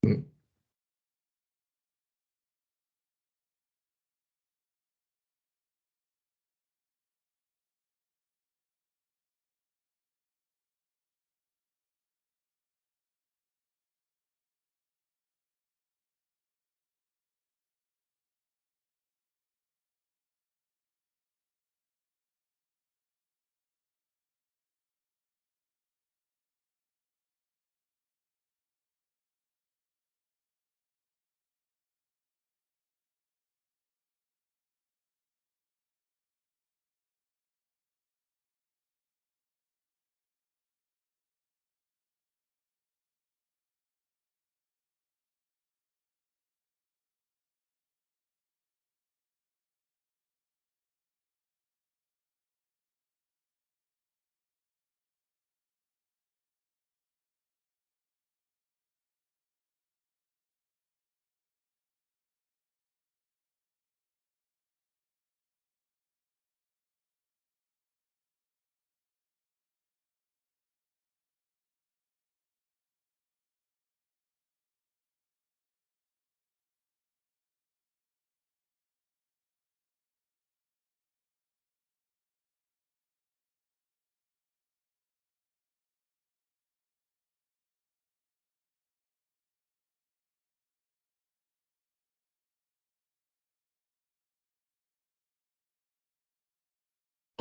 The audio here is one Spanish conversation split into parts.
Mm.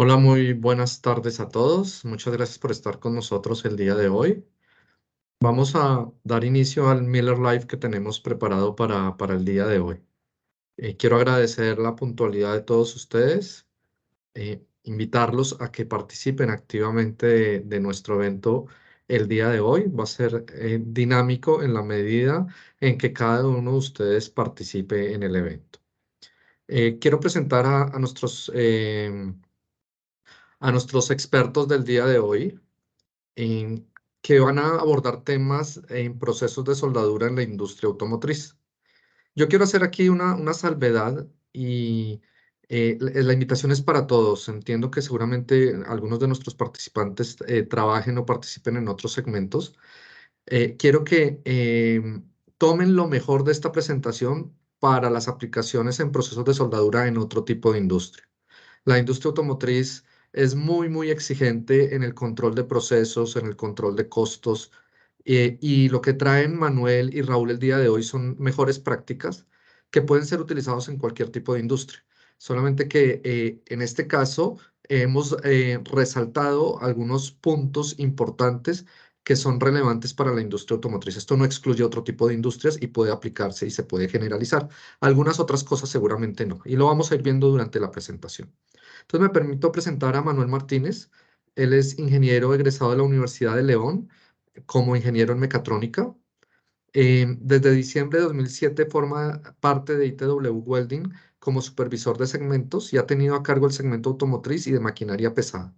Hola, muy buenas tardes a todos. Muchas gracias por estar con nosotros el día de hoy. Vamos a dar inicio al Miller Live que tenemos preparado para el día de hoy. Quiero agradecer la puntualidad de todos ustedes, invitarlos a que participen activamente de nuestro evento el día de hoy. Va a ser dinámico en la medida en que cada uno de ustedes participe en el evento. Quiero presentar a nuestros expertos del día de hoy, en- que van a abordar temas en procesos de soldadura en la industria automotriz. Yo quiero hacer aquí una salvedad y la invitación es para todos. Entiendo que seguramente algunos de nuestros participantes trabajen o participen en otros segmentos. Quiero que tomen lo mejor de esta presentación para las aplicaciones en procesos de soldadura en otro tipo de industria. La industria automotriz es muy exigente en el control de procesos, en el control de costos, y lo que traen Manuel y Raúl el día de hoy son mejores prácticas que pueden ser utilizados en cualquier tipo de industria. Solamente que en este caso hemos resaltado algunos puntos importantes que son relevantes para la industria automotriz. Esto no excluye otro tipo de industrias y puede aplicarse y se puede generalizar. Algunas otras cosas seguramente no, y lo vamos a ir viendo durante la presentación. Entonces me permito presentar a Manuel Martínez. Él es ingeniero egresado de la Universidad de León como ingeniero en mecatrónica. Desde diciembre de 2007 forma parte de ITW Welding como supervisor de segmentos y ha tenido a cargo el segmento automotriz y de maquinaria pesada.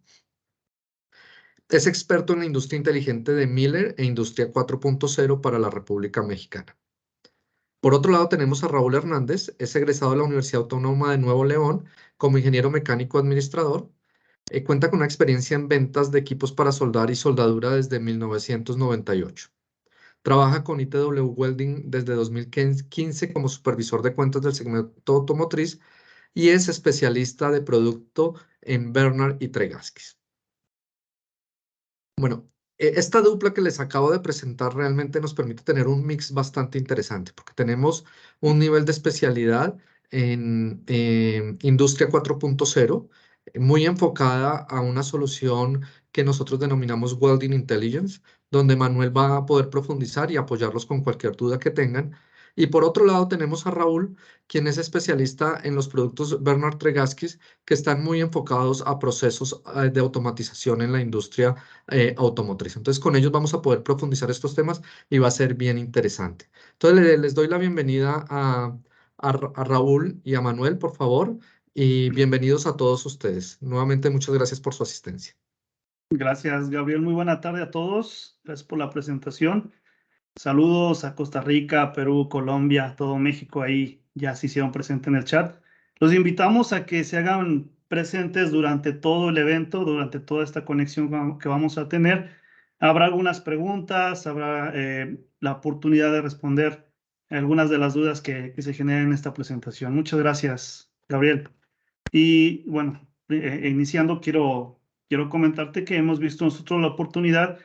Es experto en la industria inteligente de Miller e Industria 4.0 para la República Mexicana. Por otro lado, tenemos a Raúl Hernández, es egresado de la Universidad Autónoma de Nuevo León como ingeniero mecánico administrador. Cuenta con una experiencia en ventas de equipos para soldar y soldadura desde 1998. Trabaja con ITW Welding desde 2015 como supervisor de cuentas del segmento automotriz y es especialista de producto en Bernard y Tregaskis. Bueno, esta dupla que les acabo de presentar realmente nos permite tener un mix bastante interesante, porque tenemos un nivel de especialidad en Industria 4.0, muy enfocada a una solución que nosotros denominamos Welding Intelligence, donde Manuel va a poder profundizar y apoyarlos con cualquier duda que tengan. Y por otro lado tenemos a Raúl, quien es especialista en los productos Bernard Tregaskis, que están muy enfocados a procesos de automatización en la industria automotriz. Entonces, con ellos vamos a poder profundizar estos temas y va a ser bien interesante. Entonces, les doy la bienvenida a Raúl y a Manuel, por favor, y bienvenidos a todos ustedes. Nuevamente, muchas gracias por su asistencia. Gracias, Gabriel. Muy buena tarde a todos. Gracias por la presentación. Saludos a Costa Rica, Perú, Colombia, todo México ahí ya se hicieron presentes en el chat. Los invitamos a que se hagan presentes durante todo el evento, durante toda esta conexión que vamos a tener. Habrá algunas preguntas, habrá la oportunidad de responder algunas de las dudas que se generen en esta presentación. Muchas gracias, Gabriel. Y bueno, iniciando, quiero comentarte que hemos visto nosotros la oportunidad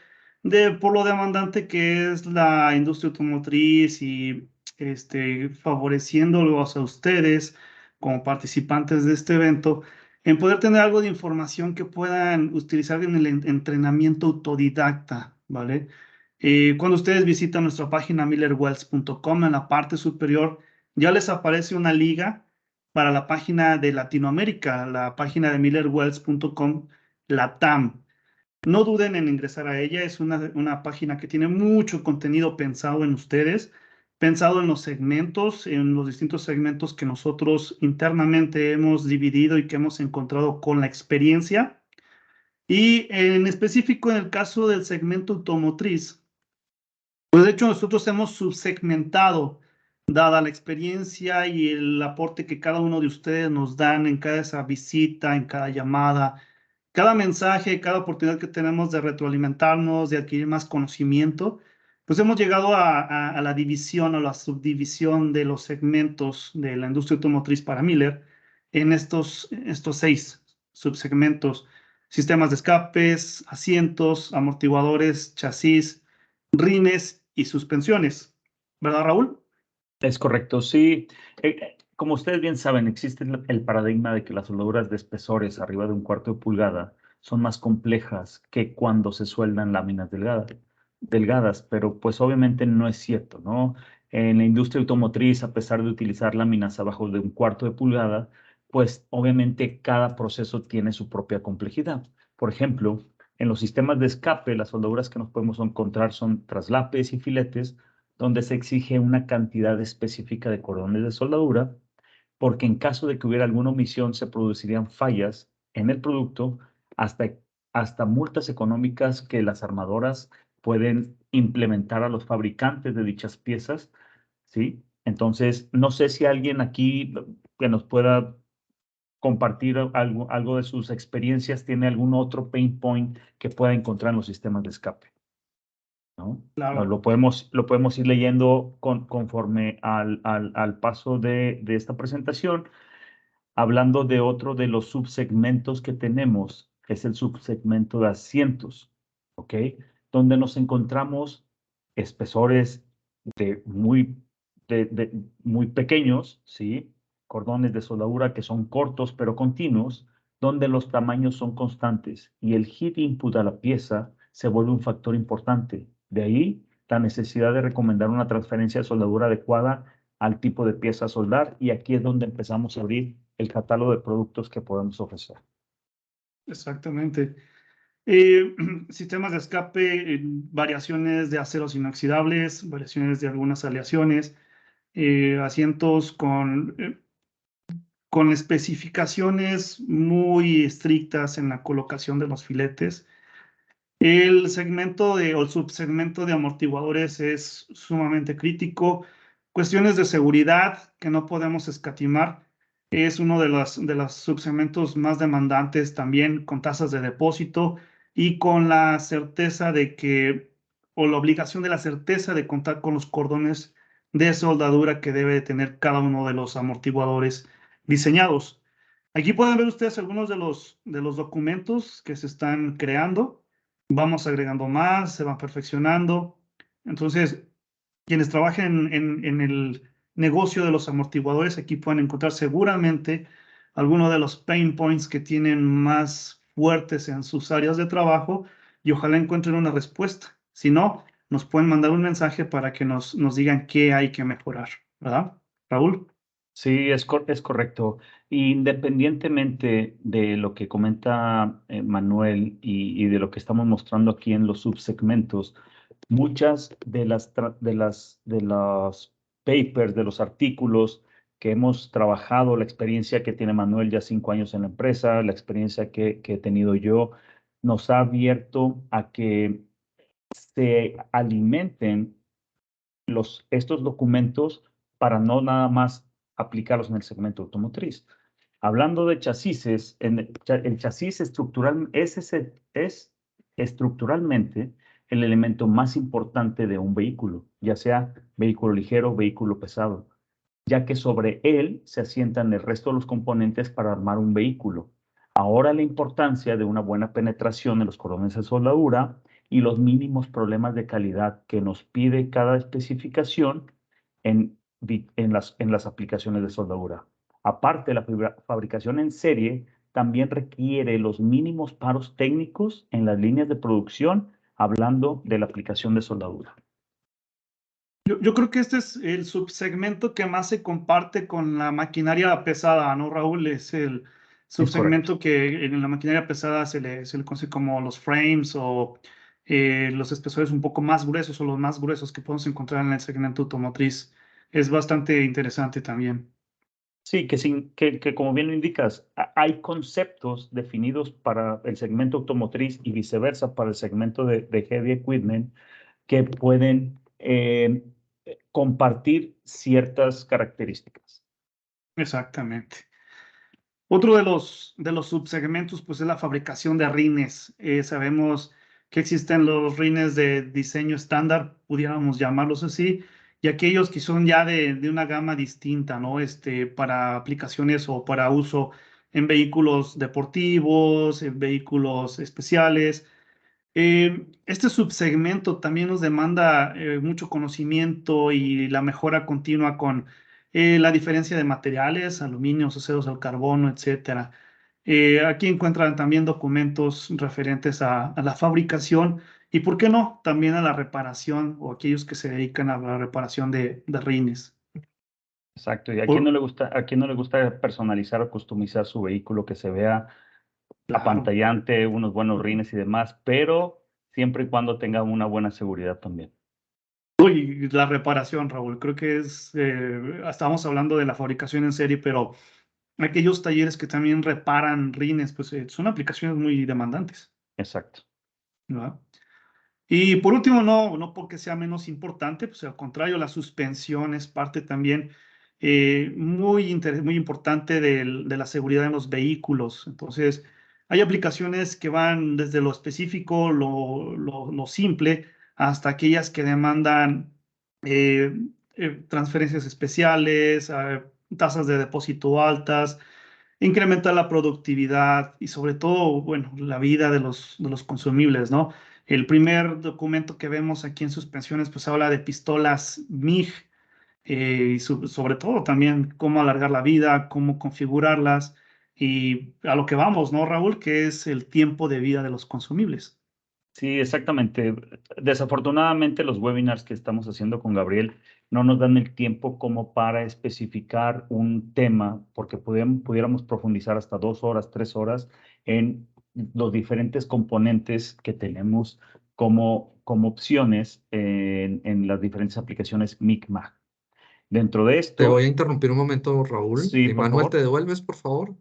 por lo demandante que es la industria automotriz y favoreciéndolos a ustedes como participantes de este evento, en poder tener algo de información que puedan utilizar en el entrenamiento autodidacta, ¿vale? Cuando ustedes visitan nuestra página millerwells.com, en la parte superior ya les aparece una liga para la página de Latinoamérica, la página de millerwells.com, la TAM. No duden en ingresar a ella, es una página que tiene mucho contenido pensado en ustedes, pensado en los segmentos, en los distintos segmentos que nosotros internamente hemos dividido y que hemos encontrado con la experiencia. Y en específico en el caso del segmento automotriz, pues de hecho nosotros hemos subsegmentado, dada la experiencia y el aporte que cada uno de ustedes nos dan en cada esa visita, en cada llamada, cada mensaje, cada oportunidad que tenemos de retroalimentarnos, de adquirir más conocimiento, pues hemos llegado a la división o la subdivisión de los segmentos de la industria automotriz para Miller en estos 6 subsegmentos: sistemas de escapes, asientos, amortiguadores, chasis, rines y suspensiones. ¿Verdad, Raúl? Es correcto, sí. Como ustedes bien saben, existe el paradigma de que las soldaduras de espesores arriba de 1/4 de pulgada son más complejas que cuando se sueldan láminas delgadas, pero pues obviamente no es cierto, ¿no? En la industria automotriz, a pesar de utilizar láminas abajo de 1/4 de pulgada, pues obviamente cada proceso tiene su propia complejidad. Por ejemplo, en los sistemas de escape, las soldaduras que nos podemos encontrar son traslapes y filetes, donde se exige una cantidad específica de cordones de soldadura, porque en caso de que hubiera alguna omisión se producirían fallas en el producto, hasta multas económicas que las armadoras pueden implementar a los fabricantes de dichas piezas, ¿sí? Entonces, no sé si alguien aquí que nos pueda compartir algo de sus experiencias tiene algún otro pain point que pueda encontrar en los sistemas de escape, ¿no? Claro. Lo podemos ir leyendo conforme al paso de esta presentación. Hablando de otro de los subsegmentos que tenemos, es el subsegmento de asientos, ¿ok? Donde nos encontramos espesores muy pequeños, ¿sí? Cordones de soldadura que son cortos pero continuos, donde los tamaños son constantes y el heat input a la pieza se vuelve un factor importante. De ahí la necesidad de recomendar una transferencia de soldadura adecuada al tipo de pieza a soldar, y aquí es donde empezamos a abrir el catálogo de productos que podemos ofrecer. Exactamente. Sistemas de escape, variaciones de aceros inoxidables, variaciones de algunas aleaciones, asientos con especificaciones muy estrictas en la colocación de los filetes. El segmento o el subsegmento de amortiguadores es sumamente crítico. Cuestiones de seguridad que no podemos escatimar. Es uno de los subsegmentos más demandantes también, con tasas de depósito y con la certeza de que, o la obligación de la certeza de contar con los cordones de soldadura que debe tener cada uno de los amortiguadores diseñados. Aquí pueden ver ustedes algunos de los documentos que se están creando. Vamos agregando más, se van perfeccionando. Entonces, quienes trabajen en el negocio de los amortiguadores, aquí pueden encontrar seguramente algunos de los pain points que tienen más fuertes en sus áreas de trabajo, y ojalá encuentren una respuesta. Si no, nos pueden mandar un mensaje para que nos digan qué hay que mejorar, ¿verdad, Raúl? Sí, es correcto. Independientemente de lo que comenta Manuel y de lo que estamos mostrando aquí en los subsegmentos, muchas de los papers, de los artículos que hemos trabajado, la experiencia que tiene Manuel ya 5 años en la empresa, la experiencia que he tenido yo, nos ha abierto a que se alimenten estos documentos para no nada más aplicarlos en el segmento automotriz. Hablando de chasis, el chasis es estructuralmente el elemento más importante de un vehículo, ya sea vehículo ligero o vehículo pesado, ya que sobre él se asientan el resto de los componentes para armar un vehículo. Ahora la importancia de una buena penetración en los cordones de soldadura y los mínimos problemas de calidad que nos pide cada especificación en las aplicaciones de soldadura. Aparte, la fabricación en serie también requiere los mínimos paros técnicos en las líneas de producción, hablando de la aplicación de soldadura. Yo creo que este es el subsegmento que más se comparte con la maquinaria pesada, ¿no, Raúl? Es el subsegmento que en la maquinaria pesada se le conoce como los frames o los espesores un poco más gruesos o los más gruesos que podemos encontrar en el segmento automotriz. Es bastante interesante también. Sí, que como bien lo indicas, hay conceptos definidos para el segmento automotriz y viceversa para el segmento de heavy equipment que pueden compartir ciertas características. Exactamente. Otro de los subsegmentos pues, es la fabricación de rines. Sabemos que existen los rines de diseño estándar, pudiéramos llamarlos así, y aquellos que son ya de una gama distinta, ¿no? Para aplicaciones o para uso en vehículos deportivos, en vehículos especiales. Este subsegmento también nos demanda mucho conocimiento y la mejora continua con la diferencia de materiales, aluminio, aceros al carbono, etcétera. Aquí encuentran también documentos referentes a la fabricación y, ¿por qué no?, también a la reparación o aquellos que se dedican a la reparación de rines. Exacto. ¿Y a quién no le gusta personalizar o customizar su vehículo, que se vea Claro. apantallante, unos buenos rines y demás, pero siempre y cuando tenga una buena seguridad también? Y la reparación, Raúl, creo que estábamos hablando de la fabricación en serie, pero aquellos talleres que también reparan rines, pues son aplicaciones muy demandantes, Exacto. ¿verdad? Y por último, no porque sea menos importante, pues al contrario, la suspensión es parte también muy importante de la seguridad en los vehículos. Entonces, hay aplicaciones que van desde lo específico, lo simple, hasta aquellas que demandan eh, transferencias especiales, tasas de depósito altas, incrementar la productividad y sobre todo, bueno, la vida de los consumibles, ¿no? El primer documento que vemos aquí en suspensiones, pues habla de pistolas MIG y sobre todo también cómo alargar la vida, cómo configurarlas y a lo que vamos, ¿no, Raúl? Que es el tiempo de vida de los consumibles. Sí, exactamente. Desafortunadamente, los webinars que estamos haciendo con Gabriel no nos dan el tiempo como para especificar un tema, porque pudiéramos profundizar hasta 2 horas, 3 horas en los diferentes componentes que tenemos como opciones en las diferentes aplicaciones MIG-MAG. Dentro de Te voy a esto, interrumpir un momento, Raúl. sí, por Manuel, ¿te favor. devuelves, por favor?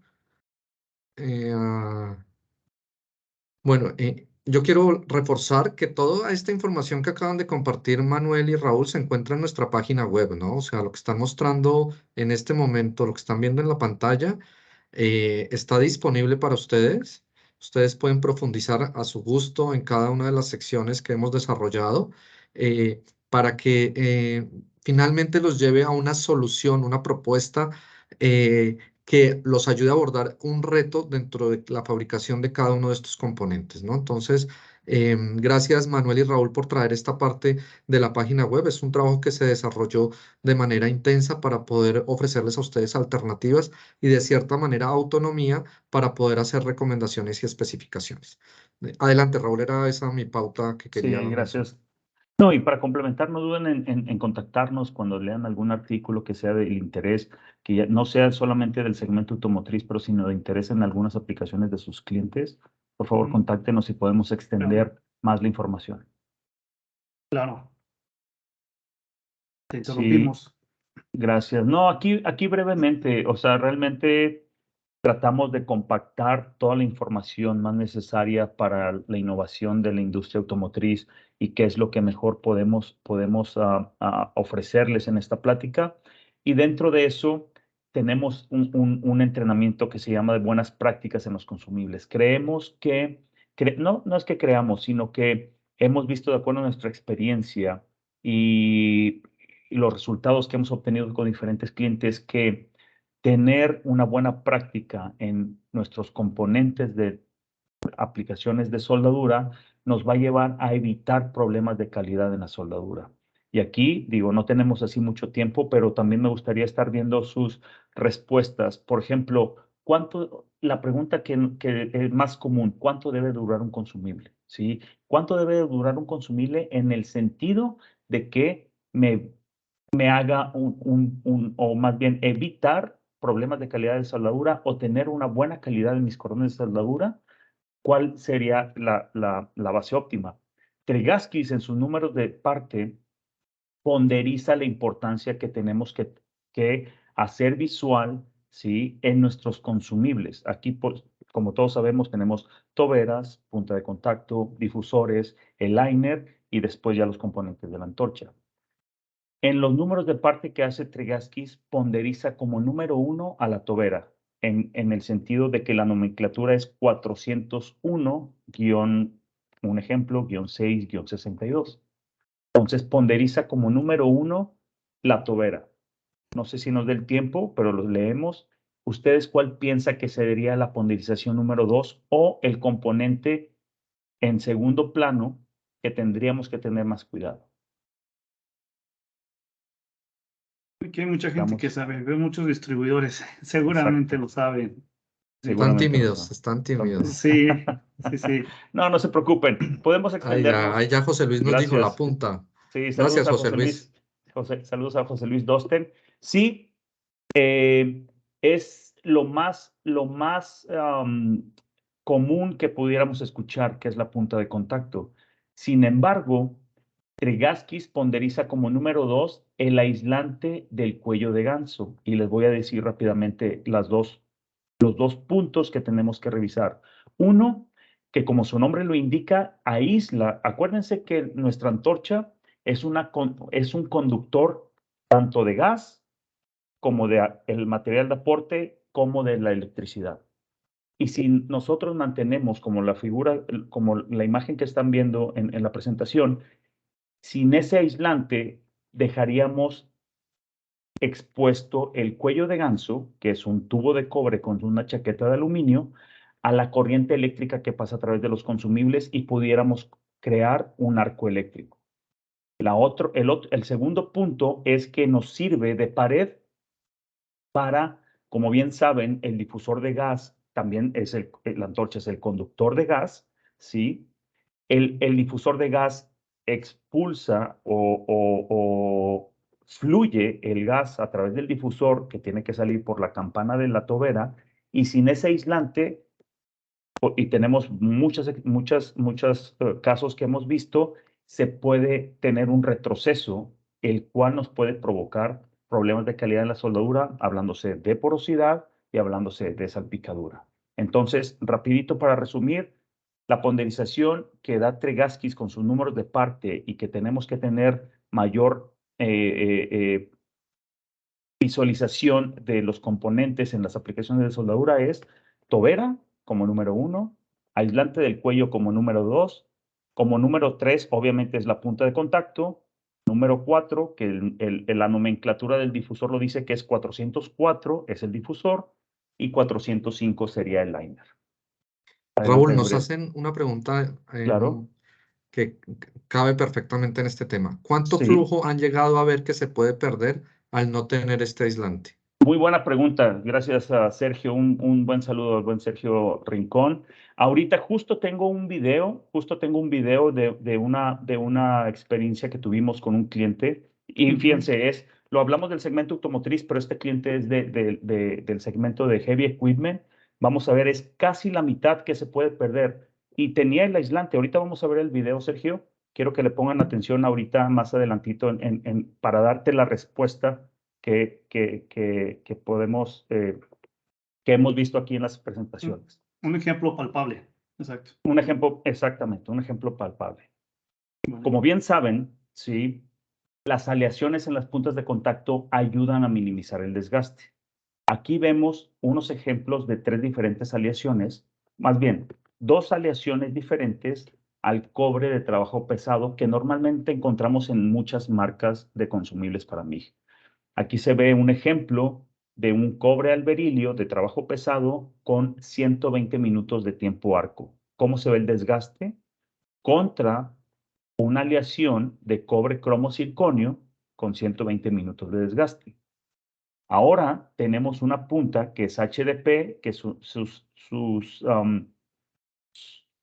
Bueno, yo quiero reforzar que toda esta información que acaban de compartir Manuel y Raúl se encuentra en nuestra página web, ¿no? O sea, lo que están mostrando en este momento, lo que están viendo en la pantalla, está disponible para ustedes. Ustedes pueden profundizar a su gusto en cada una de las secciones que hemos desarrollado para que finalmente los lleve a una solución, una propuesta que los ayude a abordar un reto dentro de la fabricación de cada uno de estos componentes, ¿no? Entonces, gracias Manuel y Raúl por traer esta parte de la página web. Es un trabajo que se desarrolló de manera intensa para poder ofrecerles a ustedes alternativas y de cierta manera autonomía para poder hacer recomendaciones y especificaciones. Adelante, Raúl, era esa mi pauta que quería Sí, mencionar. gracias. No, y para complementar, no duden en contactarnos cuando lean algún artículo que sea del interés, que no sea solamente del segmento automotriz, pero sino de interés en algunas aplicaciones de sus clientes. Por favor, contáctenos y podemos extender más la información. Claro. Te Sí, interrumpimos. gracias. No, aquí brevemente, o sea, realmente tratamos de compactar toda la información más necesaria para la innovación de la industria automotriz y qué es lo que mejor podemos ofrecerles en esta plática. Y dentro de eso tenemos un entrenamiento que se llama de buenas prácticas en los consumibles. Creemos que, no es que creamos, sino que hemos visto, de acuerdo a nuestra experiencia y los resultados que hemos obtenido con diferentes clientes, que tener una buena práctica en nuestros componentes de aplicaciones de soldadura nos va a llevar a evitar problemas de calidad en la soldadura. Y aquí, digo, no tenemos así mucho tiempo, pero también me gustaría estar viendo sus respuestas. Por ejemplo, la pregunta que es más común, ¿cuánto debe durar un consumible? ¿Sí? ¿Cuánto debe durar un consumible en el sentido de que me haga o más bien evitar problemas de calidad de soldadura o tener una buena calidad en mis cordones de soldadura? ¿Cuál sería la base óptima? Tregaskis, en sus números de parte, ponderiza la importancia que tenemos que hacer visual, ¿sí?, en nuestros consumibles. Aquí, pues, como todos sabemos, tenemos toberas, punta de contacto, difusores, el liner y después ya los componentes de la antorcha. En los números de parte que hace Tregaskis, ponderiza como número 1 a la tobera, en el sentido de que la nomenclatura es 401 un ejemplo, -6, -62. Entonces, ponderiza como número 1 la tobera. No sé si nos dé el tiempo, pero los leemos. ¿Ustedes cuál piensa que sería la ponderización número 2 o el componente en segundo plano que tendríamos que tener más cuidado? Aquí hay mucha gente que Estamos- sabe, veo muchos distribuidores, seguramente Exacto. lo saben. Sí. Están Seguramente lo tímidos, saben. están tímidos. Sí, sí, sí. No, no se preocupen. Podemos extendernos. Ahí ya José Luis nos dijo la Gracias. punta. Sí, Gracias, saludos a José José Luis. Luis. Saludos a José Luis Dosten. Sí, es lo más común que pudiéramos escuchar, que es la punta de contacto. Sin embargo, Tregaskis ponderiza como número 2 el aislante del cuello de ganso. Y les voy a decir rápidamente los dos puntos que tenemos que revisar. Uno, que como su nombre lo indica, aísla. Acuérdense que nuestra antorcha es un conductor tanto de gas como el material de aporte, como de la electricidad. Y si nosotros mantenemos como la figura, como la imagen que están viendo en la presentación, sin ese aislante dejaríamos expuesto el cuello de ganso, que es un tubo de cobre con una chaqueta de aluminio, a la corriente eléctrica que pasa a través de los consumibles y pudiéramos crear un arco eléctrico. El segundo punto es que nos sirve de pared para, como bien saben, el difusor de gas también la antorcha es el conductor de gas, ¿sí? El difusor de gas expulsa o fluye el gas a través del difusor que tiene que salir por la campana de la tobera, y sin ese aislante, y tenemos muchos casos que hemos visto, se puede tener un retroceso, el cual nos puede provocar problemas de calidad en la soldadura, hablándose de porosidad y hablándose de salpicadura. Entonces, rapidito para resumir, la ponderización que da Tregaskis con sus números de parte y que tenemos que tener mayor visualización de los componentes en las aplicaciones de soldadura es tobera como número 1, aislante del cuello como número 2, como número 3 obviamente es la punta de contacto, número 4, que la nomenclatura del difusor lo dice que es 404, es el difusor, y 405 sería el liner. Adelante, Raúl, nos Gabriel. hacen una pregunta Claro. que cabe perfectamente en este tema. ¿Cuánto Sí. flujo han llegado a ver que se puede perder al no tener este aislante? Muy buena pregunta. Gracias a Sergio. Un buen saludo al buen Sergio Rincón. Ahorita justo tengo un video de una experiencia que tuvimos con un cliente. Y fíjense, lo hablamos del segmento automotriz, pero este cliente es del segmento de heavy equipment. Vamos a ver, es casi la mitad que se puede perder. Y tenía el aislante. Ahorita vamos a ver el video, Sergio. Quiero que le pongan atención ahorita, más adelantito, para darte la respuesta que hemos visto aquí en las presentaciones. Un ejemplo palpable, exacto. Un ejemplo, exactamente, un ejemplo palpable. Como bien saben, sí, las aleaciones en las puntas de contacto ayudan a minimizar el desgaste. Aquí vemos unos ejemplos de 3 diferentes aleaciones, más bien, 2 aleaciones diferentes al cobre de trabajo pesado que normalmente encontramos en muchas marcas de consumibles para MIG. Aquí se ve un ejemplo de un cobre al berilio de trabajo pesado con 120 minutos de tiempo arco. ¿Cómo se ve el desgaste? Contra una aleación de cobre cromo circonio con 120 minutos de desgaste. Ahora tenemos una punta que es HDP, que sus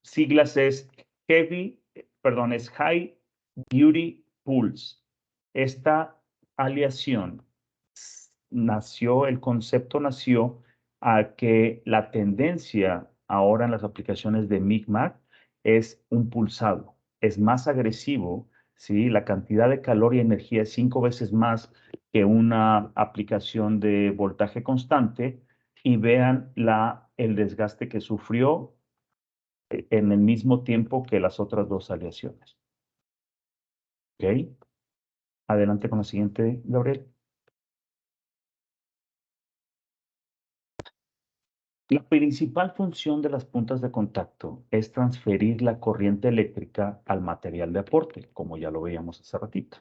siglas es High Duty Pulse. Esta aleación el concepto nació a que la tendencia ahora en las aplicaciones de MIG-MAG es un pulsado, es más agresivo, ¿sí? La cantidad de calor y energía es 5 veces más que una aplicación de voltaje constante, y vean el desgaste que sufrió en el mismo tiempo que las otras dos aleaciones. ¿Ok? Adelante con la siguiente, Gabriel. La principal función de las puntas de contacto es transferir la corriente eléctrica al material de aporte, como ya lo veíamos hace ratito.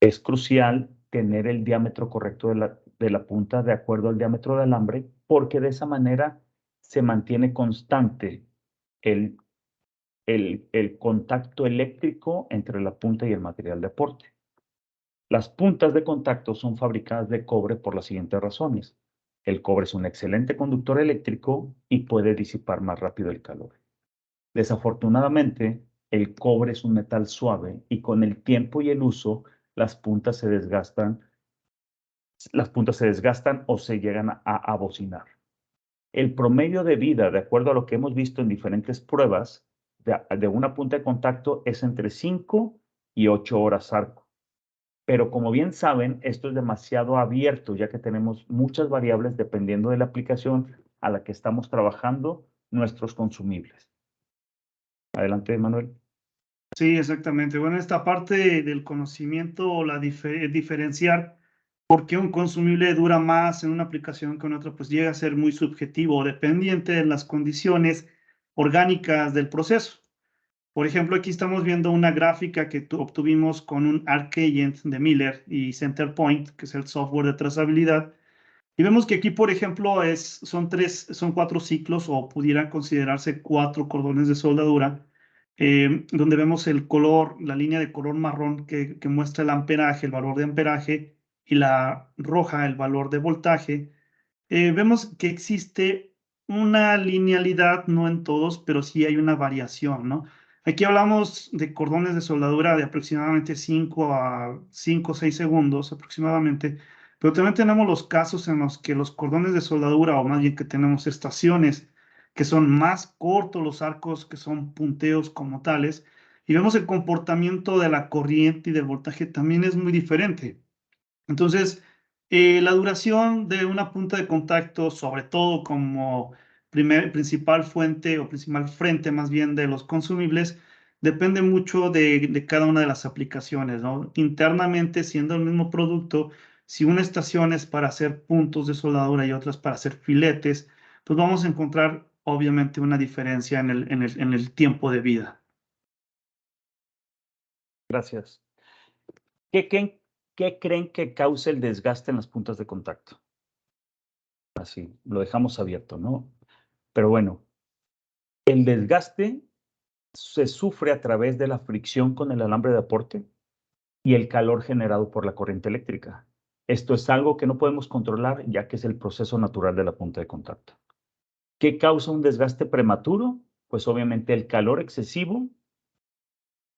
Es crucial tener el diámetro correcto de la punta de acuerdo al diámetro del alambre, porque de esa manera se mantiene constante el contacto eléctrico entre la punta y el material de aporte. Las puntas de contacto son fabricadas de cobre por las siguientes razones. El cobre es un excelente conductor eléctrico y puede disipar más rápido el calor. Desafortunadamente, el cobre es un metal suave y con el tiempo y el uso, las puntas se desgastan o se llegan a abocinar. El promedio de vida, de acuerdo a lo que hemos visto en diferentes pruebas, de una punta de contacto es entre 5 y 8 horas arco. Pero como bien saben, esto es demasiado abierto, ya que tenemos muchas variables dependiendo de la aplicación a la que estamos trabajando nuestros consumibles. Adelante, Manuel. Sí, exactamente. Bueno, esta parte del conocimiento, diferenciar por qué un consumible dura más en una aplicación que en otra, pues llega a ser muy subjetivo, dependiente de las condiciones orgánicas del proceso. Por ejemplo, aquí estamos viendo una gráfica que obtuvimos con un ArcAgent de Miller y Centerpoint, que es el software de trazabilidad. Y vemos que aquí, por ejemplo, son 4 ciclos, o pudieran considerarse 4 cordones de soldadura, donde vemos el color, la línea de color marrón que muestra el amperaje, el valor de amperaje, y la roja, el valor de voltaje. Vemos que existe una linealidad, no en todos, pero sí hay una variación, ¿no? Aquí hablamos de cordones de soldadura de aproximadamente 5 o 6 segundos aproximadamente, pero también tenemos los casos en los que los cordones de soldadura, o más bien que tenemos estaciones que son más cortos, los arcos que son punteos como tales, y vemos el comportamiento de la corriente y del voltaje también es muy diferente. Entonces, la duración de una punta de contacto, sobre todo como principal fuente o principal frente más bien de los consumibles, depende mucho de cada una de las aplicaciones, ¿no? Internamente, siendo el mismo producto, si una estación es para hacer puntos de soldadura y otras para hacer filetes, pues vamos a encontrar obviamente una diferencia en el tiempo de vida. Gracias. ¿Qué creen que causa el desgaste en las puntas de contacto? Así, lo dejamos abierto, ¿no? Pero bueno, el desgaste se sufre a través de la fricción con el alambre de aporte y el calor generado por la corriente eléctrica. Esto es algo que no podemos controlar, ya que es el proceso natural de la punta de contacto. ¿Qué causa un desgaste prematuro? Pues obviamente el calor excesivo,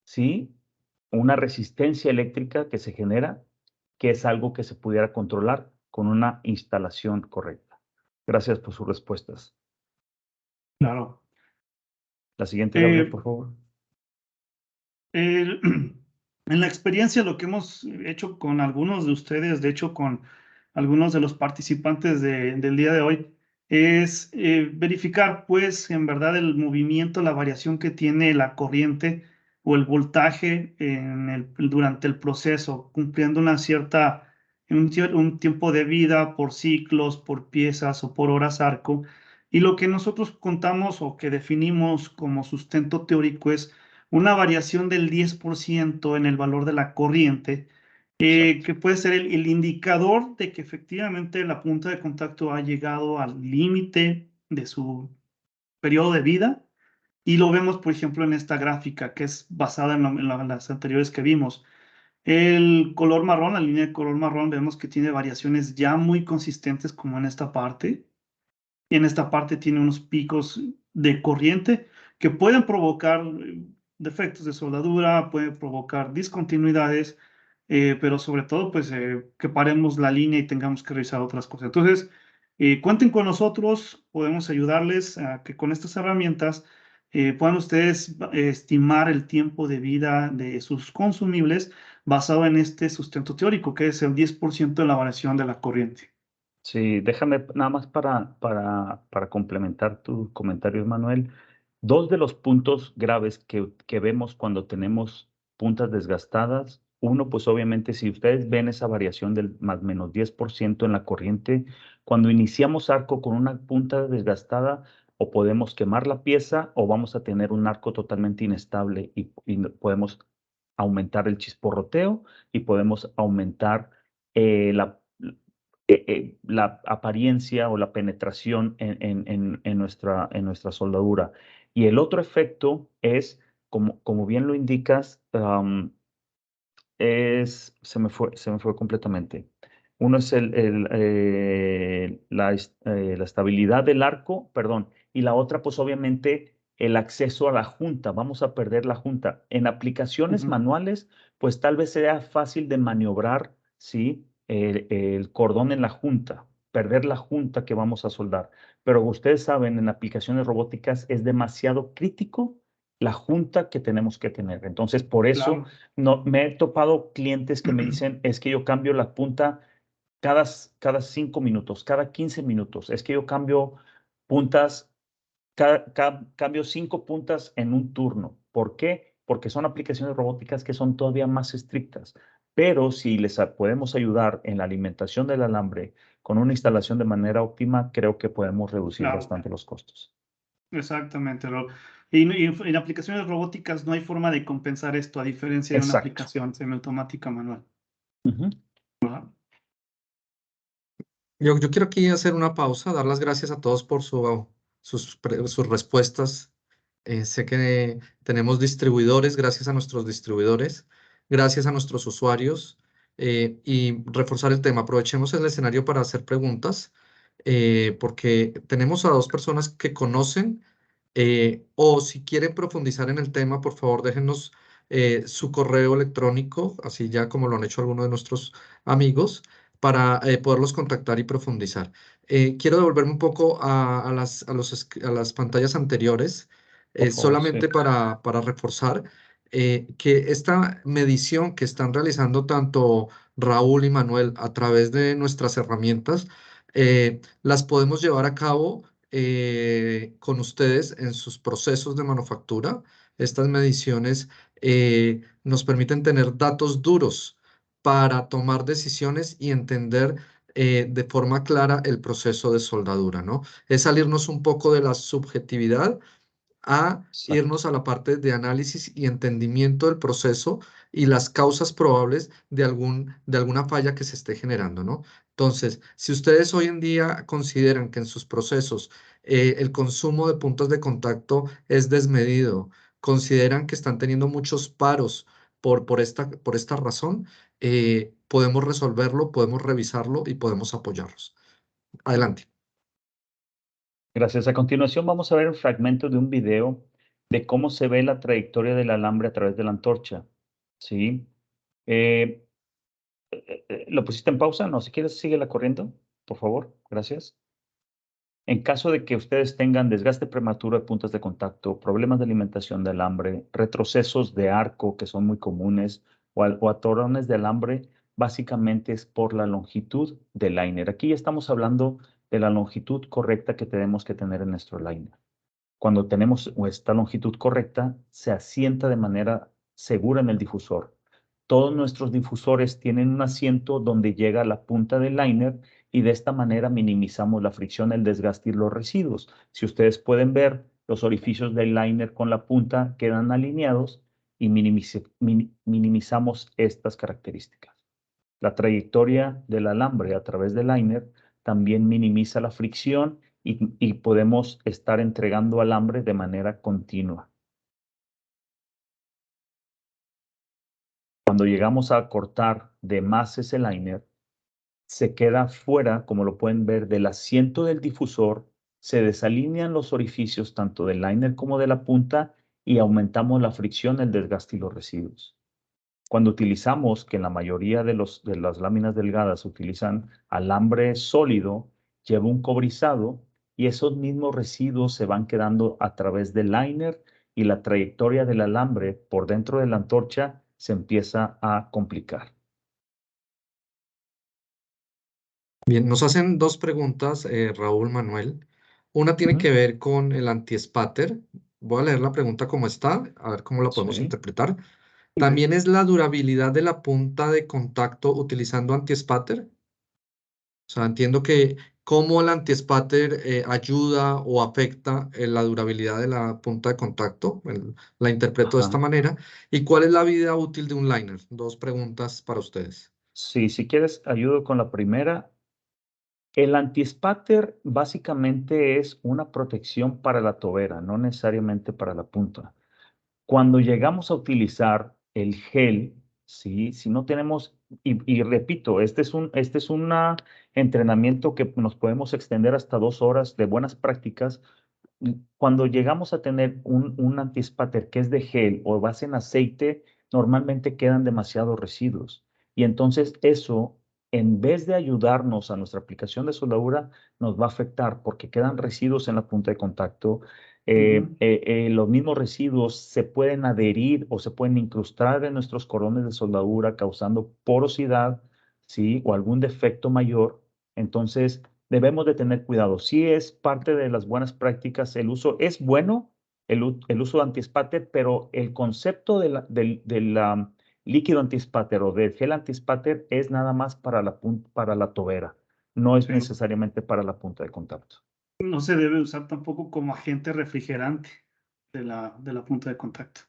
¿sí? Una resistencia eléctrica que se genera, que es algo que se pudiera controlar con una instalación correcta. Gracias por sus respuestas. Claro. La siguiente, Gabriel, por favor. En la experiencia, lo que hemos hecho con algunos de ustedes, de hecho con algunos de los participantes del día de hoy, es verificar, pues, en verdad el movimiento, la variación que tiene la corriente o el voltaje durante el proceso, cumpliendo un tiempo de vida por ciclos, por piezas o por horas arco. Y lo que nosotros contamos o que definimos como sustento teórico es una variación del 10% en el valor de la corriente, Exacto. que puede ser el indicador de que efectivamente la punta de contacto ha llegado al límite de su periodo de vida. Y lo vemos, por ejemplo, en esta gráfica que es basada en las anteriores que vimos. El color marrón, la línea de color marrón, vemos que tiene variaciones ya muy consistentes como en esta parte. Y en esta parte tiene unos picos de corriente que pueden provocar defectos de soldadura, pueden provocar discontinuidades, pero sobre todo, pues, que paremos la línea y tengamos que revisar otras cosas. Entonces, cuenten con nosotros, podemos ayudarles a que con estas herramientas puedan ustedes estimar el tiempo de vida de sus consumibles basado en este sustento teórico, que es el 10% de la variación de la corriente. Sí, déjame nada más para complementar tu comentario, Manuel. Dos de los puntos graves que vemos cuando tenemos puntas desgastadas. Uno, pues obviamente, si ustedes ven esa variación del más o menos 10% en la corriente, cuando iniciamos arco con una punta desgastada, o podemos quemar la pieza o vamos a tener un arco totalmente inestable y podemos aumentar el chisporroteo y podemos aumentar la apariencia o la penetración en nuestra soldadura. Y el otro efecto es, como bien lo indicas, se me fue completamente. Uno es la estabilidad del arco, perdón, y la otra, pues obviamente, el acceso a la junta. Vamos a perder la junta. En aplicaciones manuales, pues tal vez sea fácil de maniobrar, ¿sí? El cordón en la junta, perder la junta que vamos a soldar. Pero ustedes saben, en aplicaciones robóticas es demasiado crítico la junta que tenemos que tener. Entonces, por eso Claro. no, me he topado clientes que me dicen, es que yo cambio la punta cada 5 minutos, cada 15 minutos. Es que yo cambio puntas, cambio 5 puntas en un turno. ¿Por qué? Porque son aplicaciones robóticas que son todavía más estrictas. Pero si les podemos ayudar en la alimentación del alambre con una instalación de manera óptima, creo que podemos reducir Claro, bastante los costos. exactamente. Y en aplicaciones robóticas no hay forma de compensar esto, a diferencia de una Exacto. aplicación semiautomática manual. Ujú. ¿Verdad? Yo quiero aquí hacer una pausa, dar las gracias a todos por sus respuestas. Sé que tenemos distribuidores, gracias a nuestros distribuidores, gracias a nuestros usuarios, y reforzar el tema. Aprovechemos el escenario para hacer preguntas, porque tenemos a dos personas que conocen, o si quieren profundizar en el tema, por favor, déjenos su correo electrónico, así ya como lo han hecho algunos de nuestros amigos para poderlos contactar y profundizar. Quiero devolverme un poco a las pantallas anteriores, Por favor, sí. solamente para reforzar que esta medición que están realizando tanto Raúl y Manuel a través de nuestras herramientas, las podemos llevar a cabo con ustedes en sus procesos de manufactura. Estas mediciones nos permiten tener datos duros para tomar decisiones y entender de forma clara el proceso de soldadura, ¿no? Es salirnos un poco de la subjetividad a Exacto. irnos a la parte de análisis y entendimiento del proceso y las causas probables de alguna falla que se esté generando, ¿no? Entonces, si ustedes hoy en día consideran que en sus procesos el consumo de puntos de contacto es desmedido, consideran que están teniendo muchos paros por esta razón, podemos resolverlo, podemos revisarlo y podemos apoyarlos. Adelante. Gracias. A continuación vamos a ver un fragmento de un video de cómo se ve la trayectoria del alambre a través de la antorcha. ¿Sí? Eh, ¿Lo pusiste en pausa? No, si quieres, síguela corriendo, por favor. Gracias. En caso de que ustedes tengan desgaste prematuro de puntas de contacto, problemas de alimentación de alambre, retrocesos de arco que son muy comunes o atorones de alambre, básicamente es por la longitud del liner. Aquí ya estamos hablando de la longitud correcta que tenemos que tener en nuestro liner. Cuando tenemos esta longitud correcta, se asienta de manera segura en el difusor. Todos nuestros difusores tienen un asiento donde llega la punta del liner y de esta manera minimizamos la fricción, el desgaste y los residuos. Si ustedes pueden ver, los orificios del liner con la punta quedan alineados y minimizamos estas características. La trayectoria del alambre a través del liner también minimiza la fricción y podemos estar entregando alambre de manera continua. Cuando llegamos a cortar de más ese liner, se queda fuera, como lo pueden ver, del asiento del difusor, se desalinean los orificios tanto del liner como de la punta y aumentamos la fricción, el desgaste y los residuos. Cuando utilizamos, que en la mayoría de las láminas delgadas utilizan alambre sólido, lleva un cobrizado y esos mismos residuos se van quedando a través del liner y la trayectoria del alambre por dentro de la antorcha se empieza a complicar. Bien, nos hacen dos preguntas, Raúl, Manuel. Una tiene que ver con el anti-spatter. Voy a leer la pregunta como está, a ver cómo la podemos Sí. interpretar. ¿También es la durabilidad de la punta de contacto utilizando anti-spatter? O sea, entiendo que cómo el anti-spatter ayuda o afecta la durabilidad de la punta de contacto. La interpreto de esta manera. ¿Y cuál es la vida útil de un liner? Dos preguntas para ustedes. Sí, si quieres, ayudo con la primera. El anti-spatter básicamente es una protección para la tobera, no necesariamente para la punta. Cuando llegamos a utilizar el gel, ¿sí? Si no tenemos, y repito, este es un entrenamiento que nos podemos extender hasta 2 horas de buenas prácticas. Cuando llegamos a tener un anti-spatter que es de gel o base en aceite, normalmente quedan demasiados residuos. Y entonces eso, en vez de ayudarnos a nuestra aplicación de soldadura, nos va a afectar porque quedan residuos en la punta de contacto. Los mismos residuos se pueden adherir o se pueden incrustar en nuestros cordones de soldadura, causando porosidad, ¿sí? O algún defecto mayor. Entonces, debemos de tener cuidado. Sí es parte de las buenas prácticas. El uso es bueno, el uso de anti-spatter, pero el concepto del líquido anti-spatter o del gel anti-spatter es nada más para la tobera. No es Sí. necesariamente para la punta de contacto. No se debe usar tampoco como agente refrigerante de la punta de contacto.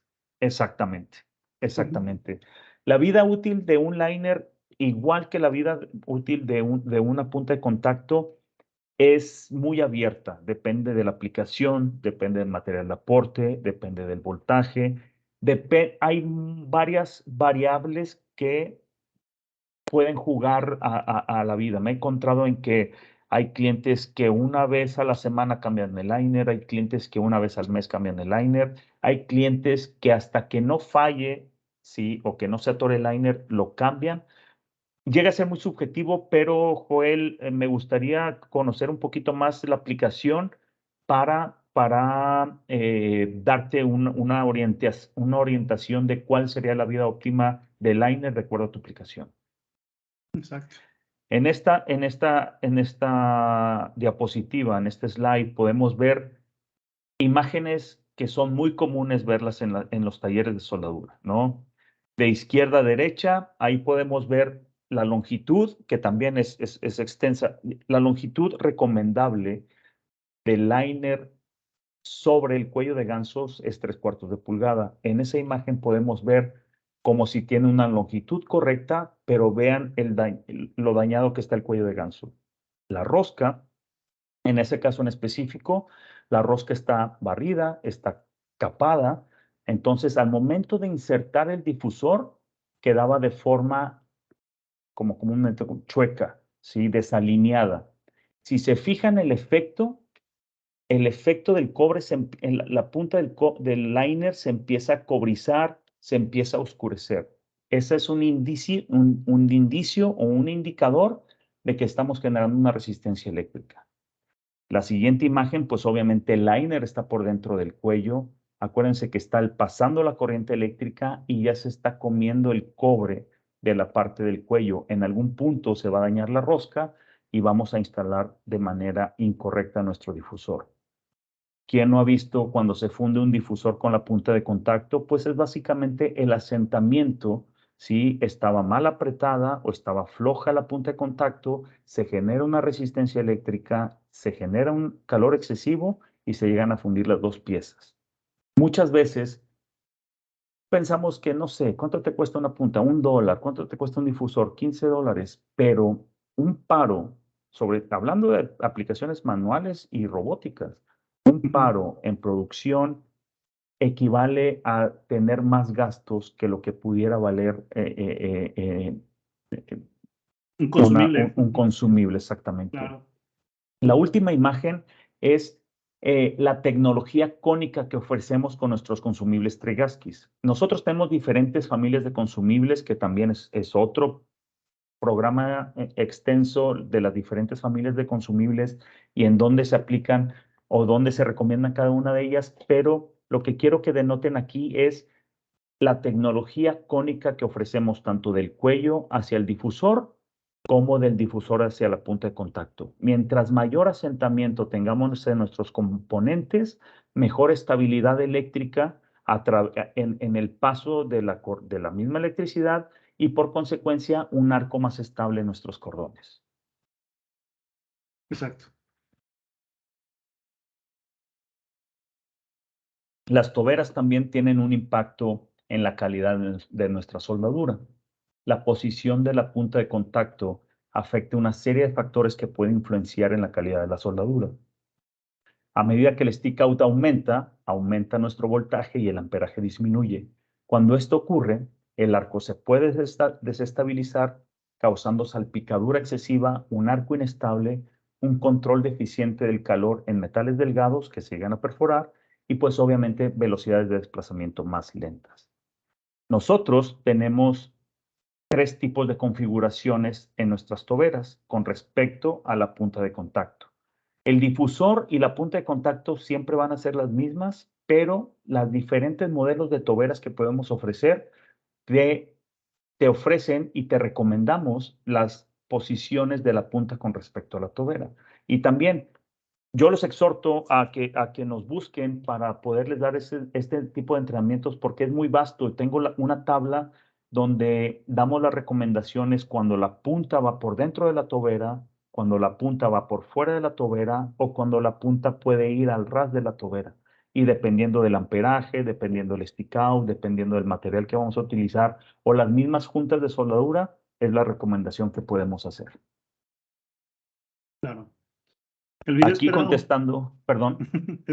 Exactamente, exactamente. La vida útil de un liner, igual que la vida útil de una punta de contacto, es muy abierta. Depende de la aplicación, depende del material de aporte, depende del voltaje. Hay varias variables que pueden jugar a la vida. Me he encontrado en que hay clientes que una vez a la semana cambian el liner, hay clientes que una vez al mes cambian el liner, hay clientes que hasta que no falle, sí, o que no se atore el liner, lo cambian. Llega a ser muy subjetivo, pero Joel, me gustaría conocer un poquito más la aplicación para darte una orientación de cuál sería la vida óptima del liner de acuerdo a tu aplicación. Exacto. En esta diapositiva, en este slide, podemos ver imágenes que son muy comunes verlas en los talleres de soldadura, ¿no? De izquierda a derecha, ahí podemos ver la longitud, que también es extensa. La longitud recomendable del liner sobre el cuello de gansos es 3/4 de pulgada. En esa imagen podemos ver como si tiene una longitud correcta, pero vean lo dañado que está el cuello de ganso. La rosca, en ese caso en específico, la rosca está barrida, está capada. Entonces, al momento de insertar el difusor, quedaba de forma como comúnmente chueca, ¿sí? Desalineada. Si se fijan el efecto del cobre, en la punta del liner se empieza a cobrizar, se empieza a oscurecer. Ese es un indicio o un indicador de que estamos generando una resistencia eléctrica. La siguiente imagen, pues obviamente el liner está por dentro del cuello. Acuérdense que está pasando la corriente eléctrica y ya se está comiendo el cobre de la parte del cuello. En algún punto se va a dañar la rosca y vamos a instalar de manera incorrecta nuestro difusor. ¿Quién no ha visto cuando se funde un difusor con la punta de contacto? Pues es básicamente el asentamiento. Si estaba mal apretada o estaba floja la punta de contacto, se genera una resistencia eléctrica, se genera un calor excesivo y se llegan a fundir las dos piezas. Muchas veces, pensamos que, no sé, ¿cuánto te cuesta una punta? $1. ¿Cuánto te cuesta un difusor? $15. Pero un paro, hablando de aplicaciones manuales y robóticas, un paro en producción equivale a tener más gastos que lo que pudiera valer Un consumible. un consumible, exactamente. Claro. La última imagen es la tecnología cónica que ofrecemos con nuestros consumibles Tregaskis. Nosotros tenemos diferentes familias de consumibles, que también es otro programa extenso de las diferentes familias de consumibles y en dónde se aplican o dónde se recomiendan cada una de ellas, pero lo que quiero que denoten aquí es la tecnología cónica que ofrecemos tanto del cuello hacia el difusor como del difusor hacia la punta de contacto. Mientras mayor asentamiento tengamos en nuestros componentes, mejor estabilidad eléctrica en el paso de la misma electricidad y por consecuencia un arco más estable en nuestros cordones. Exacto. Las toberas también tienen un impacto en la calidad de nuestra soldadura. La posición de la punta de contacto afecta una serie de factores que pueden influenciar en la calidad de la soldadura. A medida que el stick out aumenta nuestro voltaje y el amperaje disminuye. Cuando esto ocurre, el arco se puede desestabilizar, causando salpicadura excesiva, un arco inestable, un control deficiente del calor en metales delgados que se llegan a perforar y pues obviamente velocidades de desplazamiento más lentas. Nosotros tenemos 3 tipos de configuraciones en nuestras toberas con respecto a la punta de contacto. El difusor y la punta de contacto siempre van a ser las mismas, pero los diferentes modelos de toberas que podemos ofrecer te ofrecen y te recomendamos las posiciones de la punta con respecto a la tobera. Y también yo los exhorto a que nos busquen para poderles dar este tipo de entrenamientos porque es muy vasto. Tengo una tabla donde damos las recomendaciones cuando la punta va por dentro de la tobera, cuando la punta va por fuera de la tobera o cuando la punta puede ir al ras de la tobera. Y dependiendo del amperaje, dependiendo del stick out, dependiendo del material que vamos a utilizar o las mismas juntas de soldadura, es la recomendación que podemos hacer. Claro. El video Aquí esperado. contestando, perdón.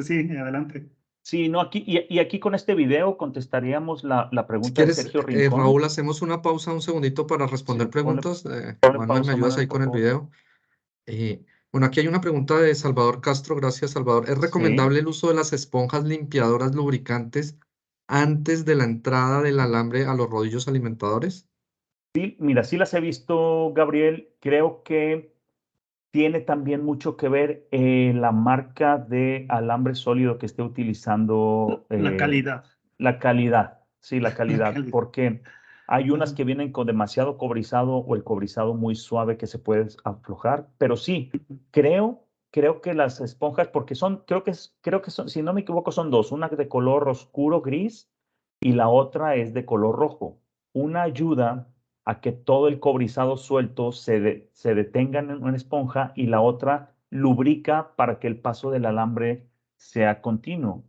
Sí, adelante. Sí, no, aquí, y aquí con este video contestaríamos la Si pregunta de quieres, Sergio Rincón. Raúl, hacemos una pausa un segundito para responder Sí, preguntas. ponle Manuel, pausa, ¿me ayudas Manuel, ahí por con el favor. video? Bueno, aquí hay una pregunta de Salvador Castro. Gracias, Salvador. ¿Es recomendable el uso de las esponjas limpiadoras lubricantes antes de la entrada del alambre a los rodillos alimentadores? Sí, mira, sí las he visto, Gabriel. Creo que tiene también mucho que ver la marca de alambre sólido que esté utilizando. La calidad. La calidad, sí, la La calidad, calidad. porque hay unas que vienen con demasiado cobrizado o el cobrizado muy suave que se puede aflojar, pero sí, creo que las esponjas, porque creo que son, si no me equivoco, son 2, una de color oscuro gris y la otra es de color rojo. Una ayuda a que todo el cobrizado suelto se detenga en una esponja y la otra lubrica para que el paso del alambre sea continuo.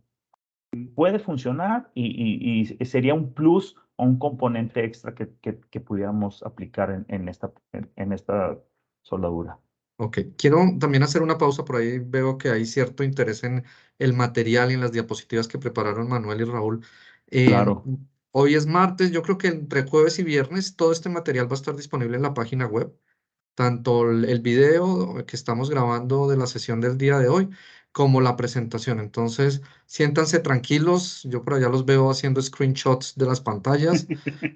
Puede funcionar y sería un plus o un componente extra que pudiéramos aplicar en esta soldadura. Ok, quiero también hacer una pausa. Por ahí veo que hay cierto interés en el material y en las diapositivas que prepararon Manuel y Raúl. Claro. Hoy es martes, yo creo que entre jueves y viernes todo este material va a estar disponible en la página web. Tanto el video que estamos grabando de la sesión del día de hoy, como la presentación. Entonces, siéntanse tranquilos. Yo por allá los veo haciendo screenshots de las pantallas.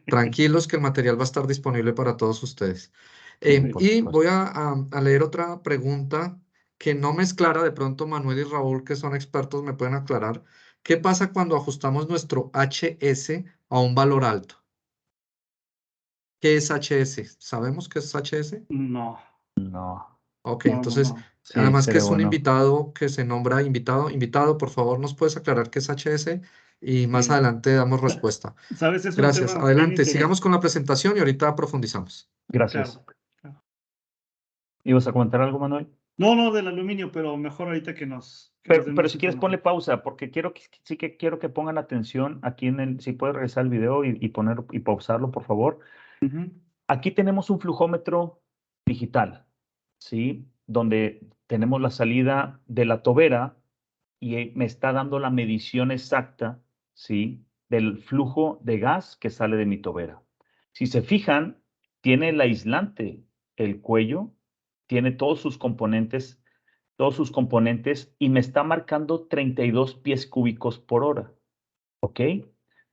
Tranquilos que el material va a estar disponible para todos ustedes. Por Y supuesto. voy a leer otra pregunta que no me es clara. De pronto Manuel y Raúl, que son expertos, me pueden aclarar. ¿Qué pasa cuando ajustamos nuestro HS a un valor alto? ¿Qué es HS? ¿Sabemos qué es HS? No, No. Ok, no, no, entonces, no. Sí, además que sería es un bueno. invitado que se nombra invitado, por favor, ¿nos puedes aclarar qué es HS? Y más Sí. adelante damos respuesta. ¿Sabes? Es un Gracias. tema bien Adelante, sigamos interesante. con la presentación y ahorita profundizamos. Gracias. Claro. Claro. ¿Ibas a comentar algo, Manuel? No, del aluminio, pero mejor ahorita que nos den Pero más si quieres información. ponle pausa, porque sí que quiero que pongan atención aquí si puedes regresar el video y pausarlo, por favor. Ujú. Aquí tenemos un flujómetro digital, ¿sí? Donde tenemos la salida de la tobera y me está dando la medición exacta, ¿sí? Del flujo de gas que sale de mi tobera. Si se fijan, tiene el aislante, el cuello, tiene todos sus componentes y me está marcando 32 pies cúbicos por hora, ¿ok?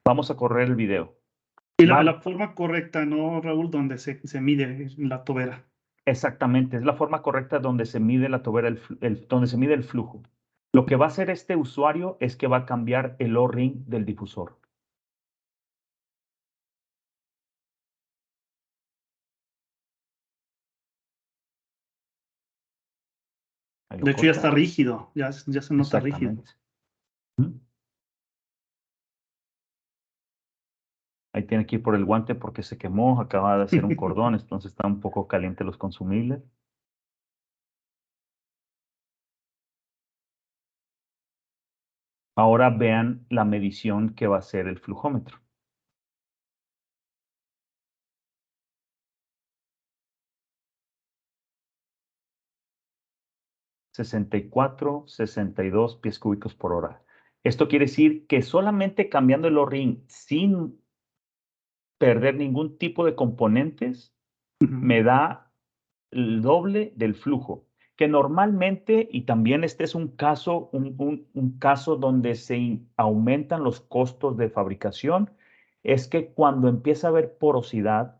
Vamos a correr el video. Y Mal. la forma correcta, ¿no, Raúl? Donde se mide la tobera. Exactamente, es la forma correcta donde se mide la tobera, donde se mide el flujo. Lo que va a hacer este usuario es que va a cambiar el O-ring del difusor. Ahí lo De hecho, ya corta. está rígido, ya se nota rígido. Exactamente. ¿Mm? Ahí tiene que ir por el guante porque se quemó, acaba de hacer un cordón, entonces está un poco caliente los consumibles. Ahora vean la medición que va a hacer el flujómetro. 64, 62 pies cúbicos por hora. Esto quiere decir que solamente cambiando el O-ring sin perder ningún tipo de componentes, me da el doble del flujo, que normalmente, y también este es un caso, un caso donde se aumentan los costos de fabricación, es que cuando empieza a haber porosidad,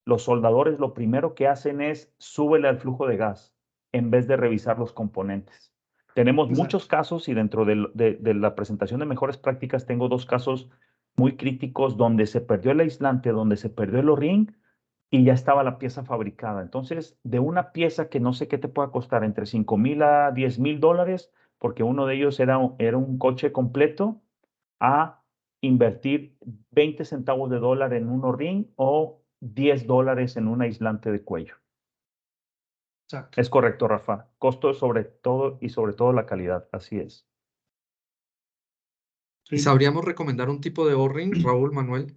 los soldadores lo primero que hacen es súbele al flujo de gas en vez de revisar los componentes. Tenemos muchos casos y dentro de la presentación de mejores prácticas tengo 2 casos muy críticos donde se perdió el aislante, donde se perdió el O-ring y ya estaba la pieza fabricada. Entonces, de una pieza que no sé qué te pueda costar entre $5,000 a $10,000, porque uno de ellos era un coche completo, a invertir 20 centavos de dólar en un O-ring o $10 en un aislante de cuello. Exacto. Es correcto, Rafa. Costo sobre todo la calidad. Así es. ¿Y Sí. sabríamos recomendar un tipo de O-ring, Raúl, Manuel?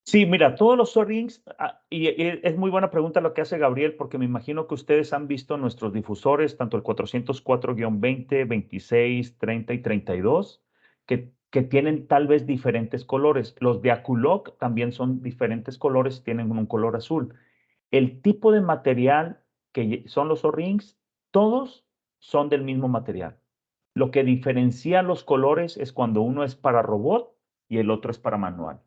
Sí, mira, todos los O-rings, y es muy buena pregunta lo que hace Gabriel, porque me imagino que ustedes han visto nuestros difusores, tanto el 404-20, 26, 30 y 32, que tienen tal vez diferentes colores. Los de Aculoc también son diferentes colores, tienen un color azul. El tipo de material que son los O-rings, todos son del mismo material. Lo que diferencia los colores es cuando uno es para robot y el otro es para manual.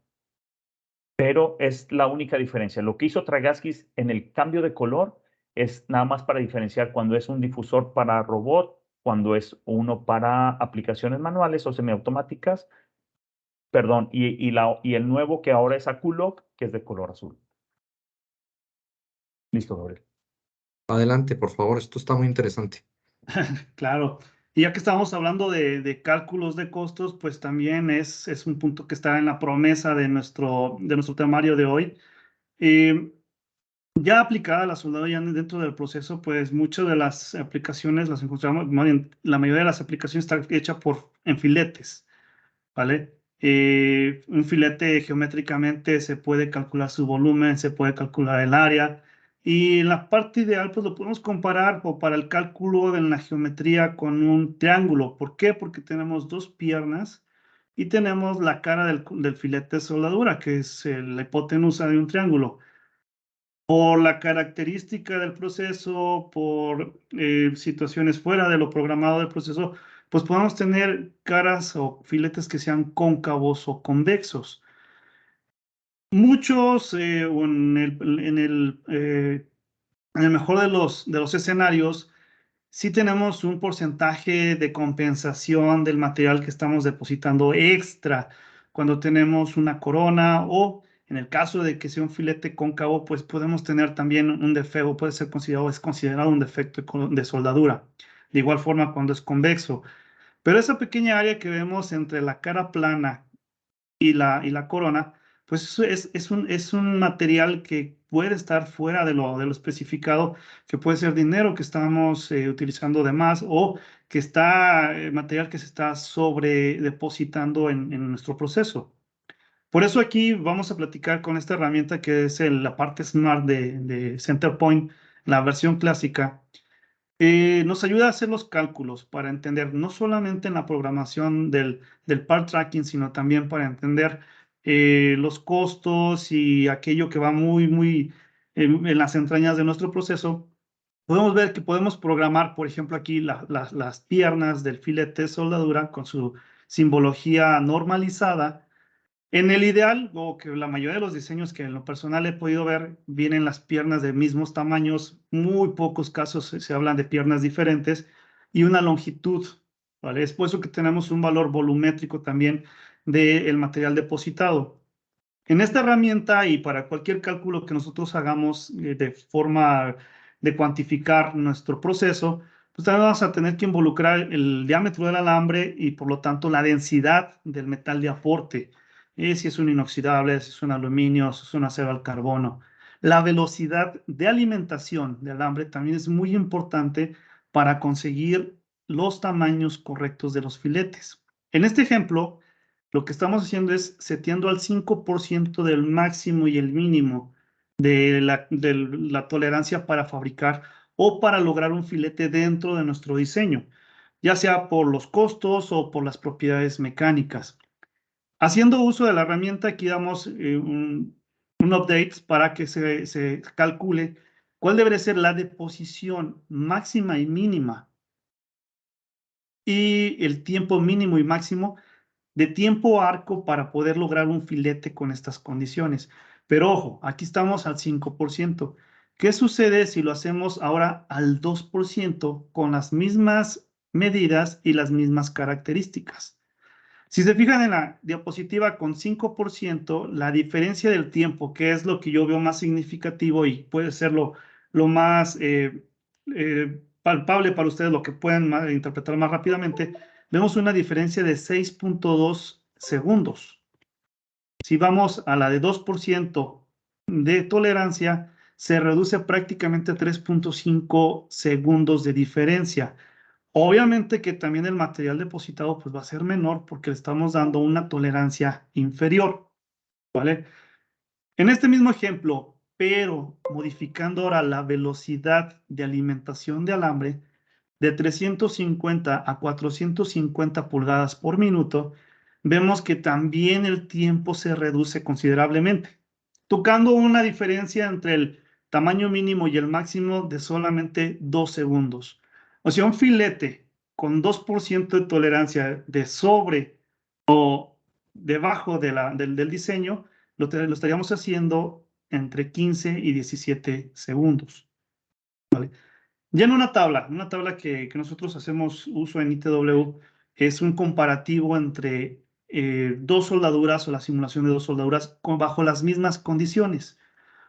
Pero es la única diferencia. Lo que hizo Tragaskis en el cambio de color es nada más para diferenciar cuando es un difusor para robot, cuando es uno para aplicaciones manuales o semiautomáticas, perdón, y el nuevo que ahora es Aculoc, que es de color azul. Listo, Gabriel. Adelante, por favor, esto está muy interesante. Claro. Y ya que estamos hablando de cálculos de costos, pues también es un punto que está en la promesa de nuestro temario de hoy. Ya aplicada la soldadura ya dentro del proceso, pues muchas de las aplicaciones las encontramos, más bien, la mayoría de las aplicaciones está hecha en filetes, ¿vale? Un filete geométricamente se puede calcular su volumen, se puede calcular el área, y la parte ideal pues lo podemos comparar o para el cálculo de la geometría con un triángulo. ¿Por qué? Porque tenemos 2 piernas y tenemos la cara del filete de soldadura, que es la hipotenusa de un triángulo. Por la característica del proceso, por situaciones fuera de lo programado del proceso, pues podemos tener caras o filetes que sean cóncavos o convexos. Muchos, o en el mejor de los escenarios, sí tenemos un porcentaje de compensación del material que estamos depositando extra cuando tenemos una corona, o en el caso de que sea un filete cóncavo, pues podemos tener también un defecto, es considerado un defecto de soldadura. De igual forma cuando es convexo. Pero esa pequeña área que vemos entre la cara plana y la corona, pues eso es un material que puede estar fuera de lo especificado, que puede ser dinero que estamos utilizando de más o que está material que se está sobre depositando en nuestro proceso. Por eso aquí vamos a platicar con esta herramienta que es la parte Smart de Centerpoint, la versión clásica. Nos ayuda a hacer los cálculos para entender no solamente en la programación del part tracking, sino también para entender los costos y aquello que va muy en las entrañas de nuestro proceso. Podemos ver que podemos programar, por ejemplo, aquí las piernas del filete de soldadura con su simbología normalizada. En el ideal, o que la mayoría de los diseños que en lo personal he podido ver, vienen las piernas de mismos tamaños, muy pocos casos se hablan de piernas diferentes, y una longitud, ¿vale? Es por eso que tenemos un valor volumétrico también del material depositado. En esta herramienta y para cualquier cálculo que nosotros hagamos de forma de cuantificar nuestro proceso, pues también vamos a tener que involucrar el diámetro del alambre y por lo tanto la densidad del metal de aporte. Si es un inoxidable, si es un aluminio, si es un acero al carbono. La velocidad de alimentación del alambre también es muy importante para conseguir los tamaños correctos de los filetes. En este ejemplo, lo que estamos haciendo es seteando al 5% del máximo y el mínimo de la tolerancia para fabricar o para lograr un filete dentro de nuestro diseño, ya sea por los costos o por las propiedades mecánicas. Haciendo uso de la herramienta, aquí damos un update para que se calcule cuál debería ser la deposición máxima y mínima y el tiempo mínimo y máximo de tiempo arco para poder lograr un filete con estas condiciones. Pero ojo, aquí estamos al 5%. ¿Qué sucede si lo hacemos ahora al 2% con las mismas medidas y las mismas características? Si se fijan en la diapositiva con 5%, la diferencia del tiempo, que es lo que yo veo más significativo y puede ser lo más palpable para ustedes, lo que pueden interpretar más rápidamente, vemos una diferencia de 6.2 segundos. Si vamos a la de 2% de tolerancia, se reduce prácticamente 3.5 segundos de diferencia. Obviamente que también el material depositado pues va a ser menor porque le estamos dando una tolerancia inferior, ¿vale? En este mismo ejemplo, pero modificando ahora la velocidad de alimentación de alambre de 350 a 450 pulgadas por minuto, vemos que también el tiempo se reduce considerablemente, tocando una diferencia entre el tamaño mínimo y el máximo de solamente 2 segundos. O sea, un filete con 2% de tolerancia de sobre o debajo del diseño, lo estaríamos haciendo entre 15 y 17 segundos. ¿Vale? Ya en una tabla que nosotros hacemos uso en ITW, es un comparativo entre dos soldaduras o la simulación de dos soldaduras bajo las mismas condiciones.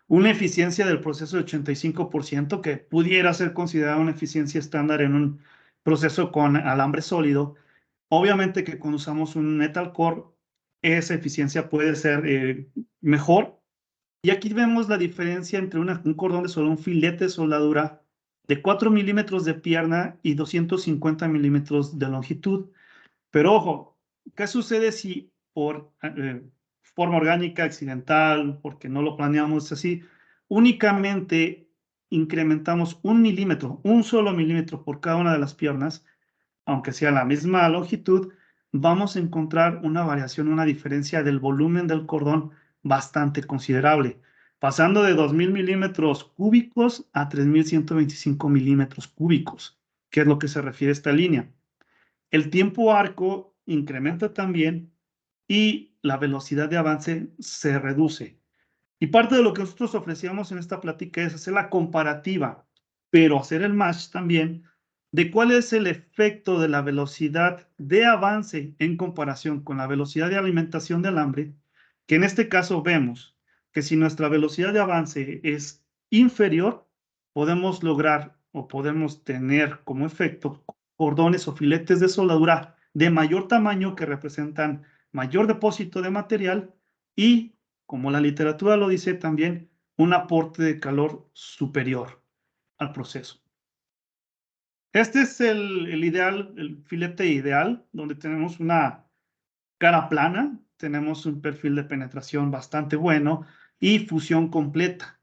Una eficiencia del proceso de 85% que pudiera ser considerada una eficiencia estándar en un proceso con alambre sólido. Obviamente que cuando usamos un metal core, esa eficiencia puede ser mejor. Y aquí vemos la diferencia entre un cordón de soldadura, un filete de soldadura de 4 milímetros de pierna y 250 milímetros de longitud. Pero ojo, ¿qué sucede si por forma orgánica, accidental, porque no lo planeamos así, únicamente incrementamos 1 milímetro, un solo milímetro por cada una de las piernas, aunque sea la misma longitud, vamos a encontrar una variación, una diferencia del volumen del cordón bastante considerable, pasando de 2.000 milímetros cúbicos a 3.125 milímetros cúbicos, que es lo que se refiere a esta línea. El tiempo arco incrementa también y la velocidad de avance se reduce. Y parte de lo que nosotros ofrecíamos en esta plática es hacer la comparativa, pero hacer el match también de cuál es el efecto de la velocidad de avance en comparación con la velocidad de alimentación del alambre, que en este caso vemos que si nuestra velocidad de avance es inferior, podemos lograr o podemos tener como efecto cordones o filetes de soldadura de mayor tamaño que representan mayor depósito de material y, como la literatura lo dice también, un aporte de calor superior al proceso. Este es el ideal, el filete ideal, donde tenemos una cara plana, tenemos un perfil de penetración bastante bueno y fusión completa.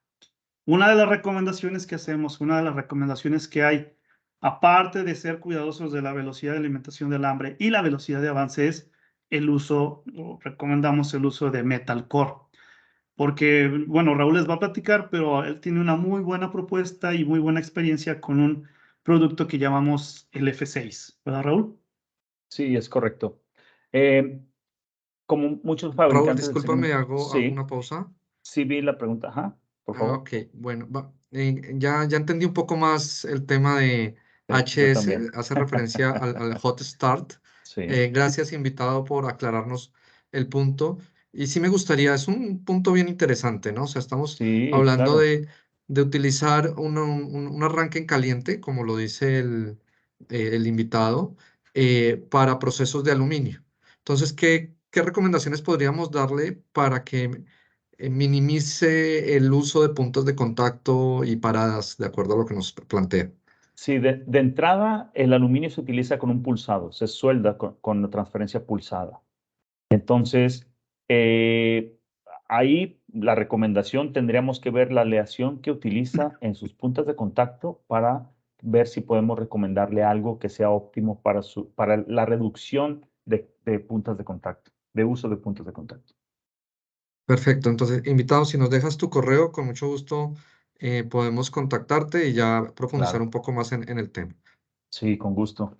Una de las recomendaciones que hacemos, una de las recomendaciones que hay, aparte de ser cuidadosos de la velocidad de alimentación del hambre y la velocidad de avance, es el uso, o recomendamos el uso de metal core. Porque, bueno, Raúl les va a platicar, pero él tiene una muy buena propuesta y muy buena experiencia con un producto que llamamos el F6, ¿verdad, Raúl? Sí, es correcto. Como muchos Raúl, fabricantes del discúlpame, segmento, hago una pausa. sí vi la pregunta, ajá, por favor. Ok, bueno, ya entendí un poco más el tema de Sí, yo HS, también. hace referencia al Hot Start. Sí, Gracias, invitado, por aclararnos el punto. Y sí me gustaría, es un punto bien interesante, ¿no? O sea, estamos sí, hablando claro. de utilizar un arranque en caliente, como lo dice el invitado, para procesos de aluminio. Entonces, ¿qué recomendaciones podríamos darle para que minimice el uso de puntos de contacto y paradas, de acuerdo a lo que nos plantea? Sí, de entrada, el aluminio se utiliza con un pulsado, se suelda con la transferencia pulsada. Entonces, ahí la recomendación tendríamos que ver la aleación que utiliza en sus puntas de contacto para ver si podemos recomendarle algo que sea óptimo para la reducción de puntas de contacto, de uso de puntos de contacto. Perfecto, entonces, invitado, si nos dejas tu correo, con mucho gusto podemos contactarte y ya profundizar Claro, un poco más en el tema. sí, con gusto.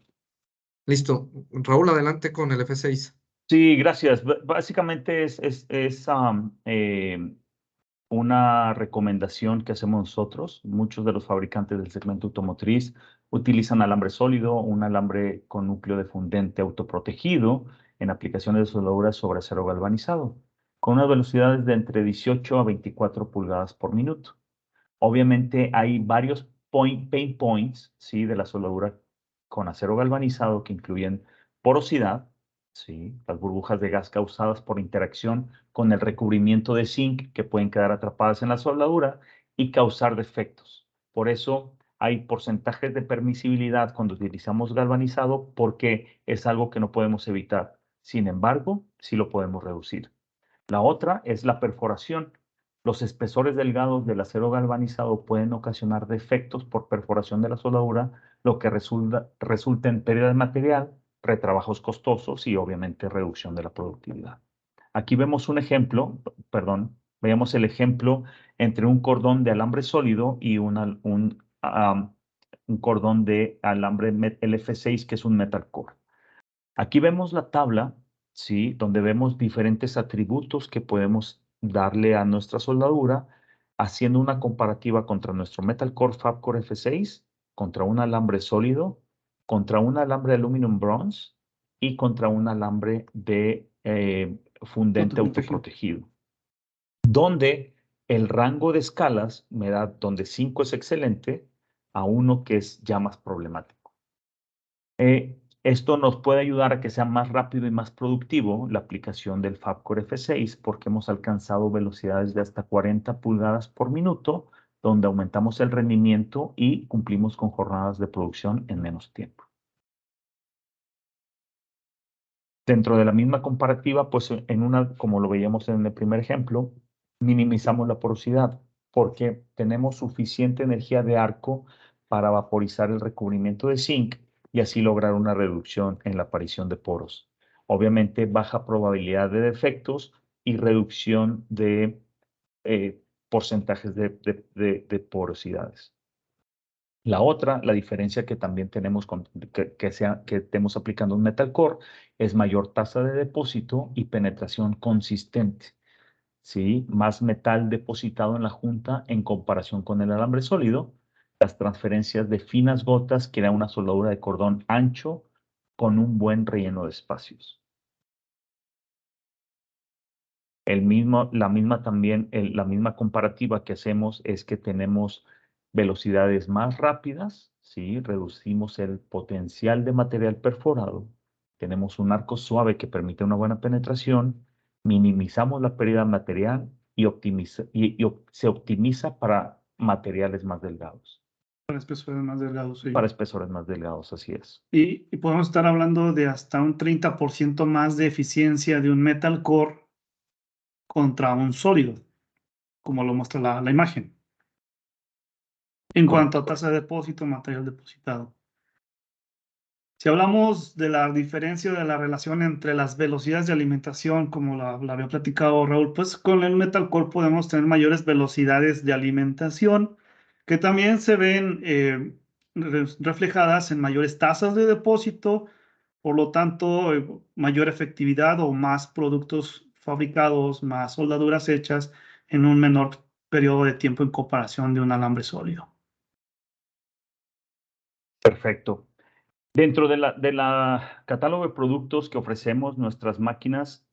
Listo. Raúl, adelante con el F6. Sí, gracias. Básicamente es una recomendación que hacemos nosotros. Muchos de los fabricantes del segmento automotriz utilizan alambre sólido, un alambre con núcleo de fundente autoprotegido en aplicaciones de soldaduras sobre acero galvanizado, con unas velocidades de entre 18 a 24 pulgadas por minuto. Obviamente hay varios pain points, ¿sí?, de la soldadura con acero galvanizado que incluyen porosidad, ¿sí?, las burbujas de gas causadas por interacción con el recubrimiento de zinc que pueden quedar atrapadas en la soldadura y causar defectos. Por eso hay porcentajes de permisibilidad cuando utilizamos galvanizado porque es algo que no podemos evitar. Sin embargo, sí lo podemos reducir. La otra es la perforación. Los espesores delgados del acero galvanizado pueden ocasionar defectos por perforación de la soldadura, lo que resulta en pérdida de material, retrabajos costosos y obviamente reducción de la productividad. Aquí vemos un ejemplo, veamos el ejemplo entre un cordón de alambre sólido y un cordón de alambre LF6 que es un metal core. Aquí vemos la tabla, ¿sí?, donde vemos diferentes atributos que podemos darle a nuestra soldadura, haciendo una comparativa contra nuestro Metal Core Fabcore F6, contra un alambre sólido, contra un alambre de aluminum bronze y contra un alambre de fundente autoprotegido, donde el rango de escalas me da donde 5 es excelente a 1 que es ya más problemático. Esto nos puede ayudar a que sea más rápido y más productivo la aplicación del Fabcore F6 porque hemos alcanzado velocidades de hasta 40 pulgadas por minuto, donde aumentamos el rendimiento y cumplimos con jornadas de producción en menos tiempo. Dentro de la misma comparativa, pues como lo veíamos en el primer ejemplo, minimizamos la porosidad porque tenemos suficiente energía de arco para vaporizar el recubrimiento de zinc y así lograr una reducción en la aparición de poros. Obviamente, baja probabilidad de defectos y reducción de porcentajes de porosidades. La diferencia que también tenemos que estemos aplicando un metal core es mayor tasa de depósito y penetración consistente. ¿Sí? Más metal depositado en la junta en comparación con el alambre sólido. Las transferencias de finas gotas que da una soldadura de cordón ancho con un buen relleno de espacios. La misma comparativa que hacemos es que tenemos velocidades más rápidas, ¿sí? Reducimos el potencial de material perforado, tenemos un arco suave que permite una buena penetración, minimizamos la pérdida de material se optimiza para materiales más delgados. Para espesores más delgados, sí. Para espesores más delgados, así es. Y podemos estar hablando de hasta un 30% más de eficiencia de un metal core contra un sólido, como lo muestra la imagen. En cuanto a tasa de depósito, material depositado. Si hablamos de la diferencia de la relación entre las velocidades de alimentación, como la había platicado Raúl, pues con el metal core podemos tener mayores velocidades de alimentación que también se ven reflejadas en mayores tasas de depósito, por lo tanto, mayor efectividad o más productos fabricados, más soldaduras hechas en un menor periodo de tiempo en comparación de un alambre sólido. Perfecto. Dentro de la catálogo de productos que ofrecemos, nuestras máquinas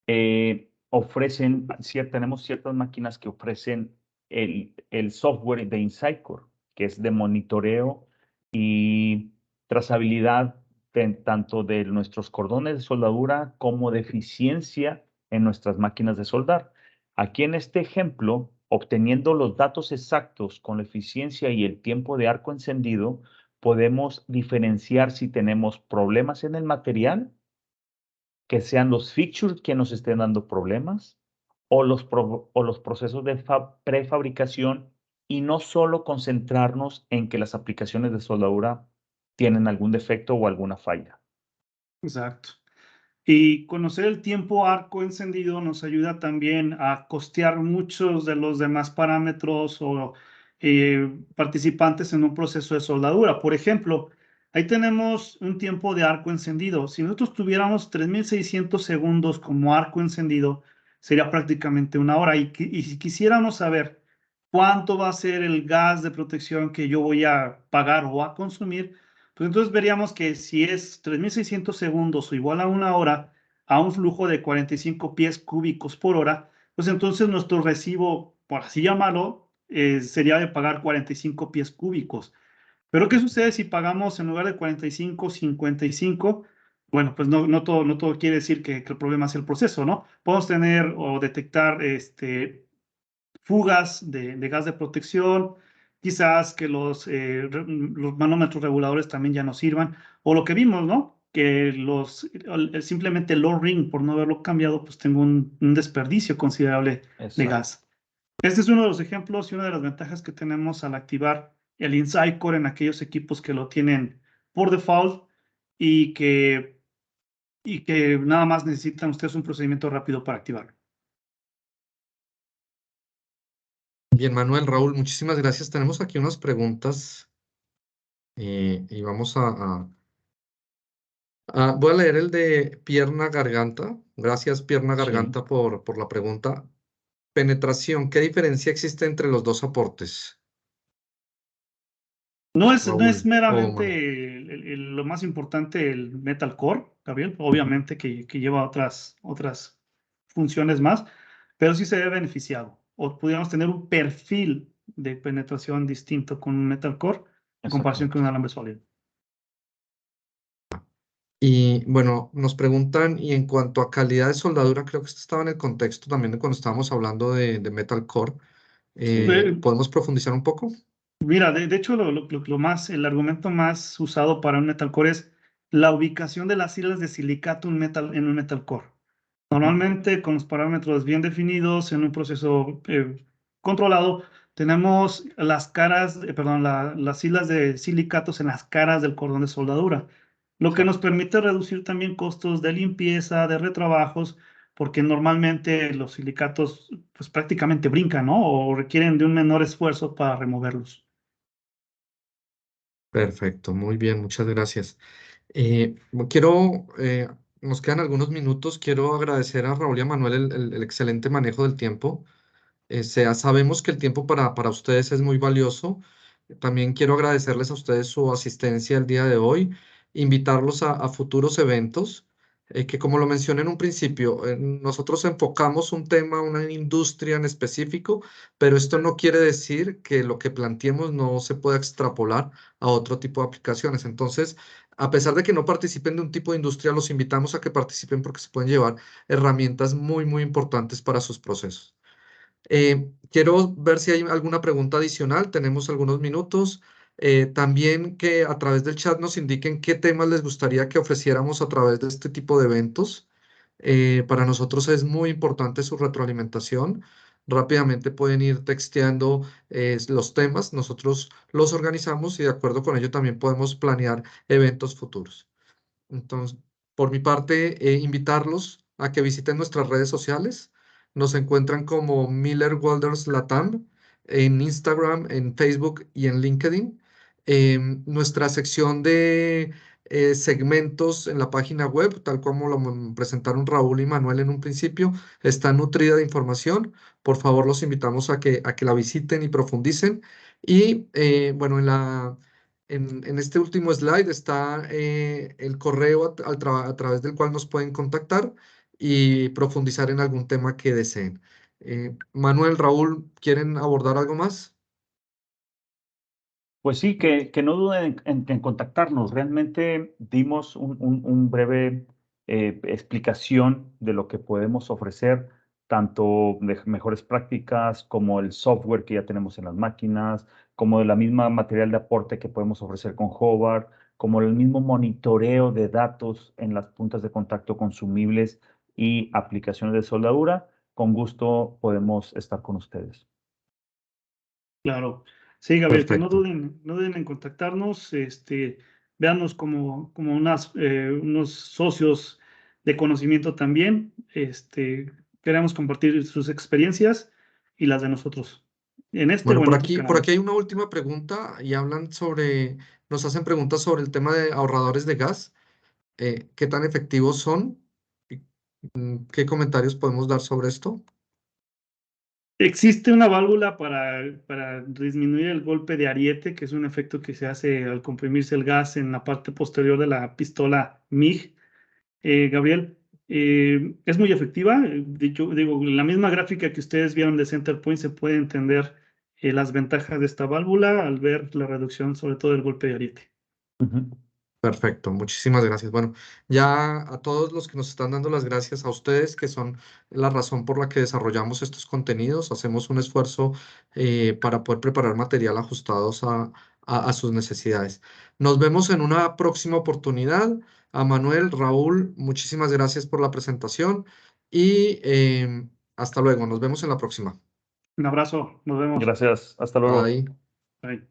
tenemos ciertas máquinas que ofrecen el software de InsightCore, que es de monitoreo y trazabilidad tanto de nuestros cordones de soldadura como de eficiencia en nuestras máquinas de soldar. Aquí en este ejemplo, obteniendo los datos exactos con la eficiencia y el tiempo de arco encendido, podemos diferenciar si tenemos problemas en el material, que sean los fixtures que nos estén dando problemas, o los procesos de prefabricación, y no solo concentrarnos en que las aplicaciones de soldadura tienen algún defecto o alguna falla. Exacto. Y conocer el tiempo arco encendido nos ayuda también a costear muchos de los demás parámetros o participantes en un proceso de soldadura. Por ejemplo, ahí tenemos un tiempo de arco encendido. Si nosotros tuviéramos 3600 segundos como arco encendido, sería prácticamente una hora. Y si quisiéramos saber cuánto va a ser el gas de protección que yo voy a pagar o a consumir, pues entonces veríamos que si es 3600 segundos o igual a una hora a un flujo de 45 pies cúbicos por hora, pues entonces nuestro recibo, por así llamarlo, sería de pagar 45 pies cúbicos. Pero ¿qué sucede si pagamos en lugar de 45, 55? Bueno, pues no todo quiere decir que el problema sea el proceso, ¿no? Podemos tener o detectar fugas de gas de protección, quizás que los manómetros reguladores también ya no sirvan, o lo que vimos, ¿no? Que simplemente el low ring, por no haberlo cambiado, pues tengo un desperdicio considerable de gas. Este es uno de los ejemplos y una de las ventajas que tenemos al activar el InsightCore en aquellos equipos que lo tienen por default y que nada más necesitan ustedes un procedimiento rápido para activarlo. Bien, Manuel, Raúl, muchísimas gracias. Tenemos aquí unas preguntas y vamos voy a leer el de Pierna Garganta. Gracias, Pierna Garganta, por la pregunta. Penetración, ¿qué diferencia existe entre los dos aportes? No es Raúl, meramente lo más importante el metal core, Gabriel, obviamente que lleva otras funciones más, pero sí se ve beneficiado. O pudiéramos tener un perfil de penetración distinto con un metal core en comparación con un alambre sólido. Y bueno, nos preguntan, y en cuanto a calidad de soldadura, creo que esto estaba en el contexto también de cuando estábamos hablando de metal core. ¿Podemos profundizar un poco? Mira, de hecho, el argumento más usado para un metal core es la ubicación de las hilas de silicato en un metal core. Normalmente, con los parámetros bien definidos en un proceso controlado, tenemos las hilas de silicatos en las caras del cordón de soldadura, lo que nos permite reducir también costos de limpieza, de retrabajos, porque normalmente los silicatos pues prácticamente brincan, ¿no? O requieren de un menor esfuerzo para removerlos. Perfecto, muy bien, muchas gracias. Quiero, nos quedan algunos minutos, quiero agradecer a Raúl y a Manuel el excelente manejo del tiempo. Sabemos que el tiempo para ustedes es muy valioso. También quiero agradecerles a ustedes su asistencia el día de hoy, invitarlos a futuros eventos, que como lo mencioné en un principio, nosotros enfocamos un tema, una industria en específico, pero esto no quiere decir que lo que planteemos no se pueda extrapolar a otro tipo de aplicaciones. Entonces, a pesar de que no participen de un tipo de industria, los invitamos a que participen porque se pueden llevar herramientas muy, muy importantes para sus procesos. Quiero ver si hay alguna pregunta adicional. Tenemos algunos minutos. También que a través del chat nos indiquen qué temas les gustaría que ofreciéramos a través de este tipo de eventos. Para nosotros es muy importante su retroalimentación. Rápidamente pueden ir texteando los temas. Nosotros los organizamos y de acuerdo con ello también podemos planear eventos futuros. Entonces, por mi parte, invitarlos a que visiten nuestras redes sociales. Nos encuentran como Miller Welders Latam en Instagram, en Facebook y en LinkedIn. Nuestra sección de segmentos en la página web, tal como lo presentaron Raúl y Manuel en un principio, está nutrida de información. Por favor, los invitamos a que la visiten y profundicen. Y bueno, en este último slide está el correo a través del cual nos pueden contactar y profundizar en algún tema que deseen. Manuel, Raúl, ¿quieren abordar algo más? Pues sí, que no duden en contactarnos. Realmente dimos un breve explicación de lo que podemos ofrecer, tanto de mejores prácticas como el software que ya tenemos en las máquinas, como de la misma material de aporte que podemos ofrecer con Hobart, como el mismo monitoreo de datos en las puntas de contacto consumibles y aplicaciones de soldadura. Con gusto podemos estar con ustedes. Claro. Sí, Gabriel, que Perfecto. no duden en contactarnos, véanos como unos socios de conocimiento también. Queremos compartir sus experiencias y las de nosotros en este Bueno, o en otros por canales. aquí hay una última pregunta y nos hacen preguntas sobre el tema de ahorradores de gas. ¿Qué tan efectivos son? Y, ¿qué comentarios podemos dar sobre esto? Existe una válvula para disminuir el golpe de ariete, que es un efecto que se hace al comprimirse el gas en la parte posterior de la pistola MIG. Gabriel, es muy efectiva. Digo, en la misma gráfica que ustedes vieron de Centerpoint se puede entender las ventajas de esta válvula al ver la reducción, sobre todo del golpe de ariete. Perfecto, muchísimas gracias. Bueno, ya a todos los que nos están dando las gracias a ustedes, que son la razón por la que desarrollamos estos contenidos, hacemos un esfuerzo para poder preparar material ajustados a sus necesidades. Nos vemos en una próxima oportunidad. A Manuel, Raúl, muchísimas gracias por la presentación y hasta luego. Nos vemos en la próxima. Un abrazo, nos vemos. Gracias, hasta luego. Bye. Bye.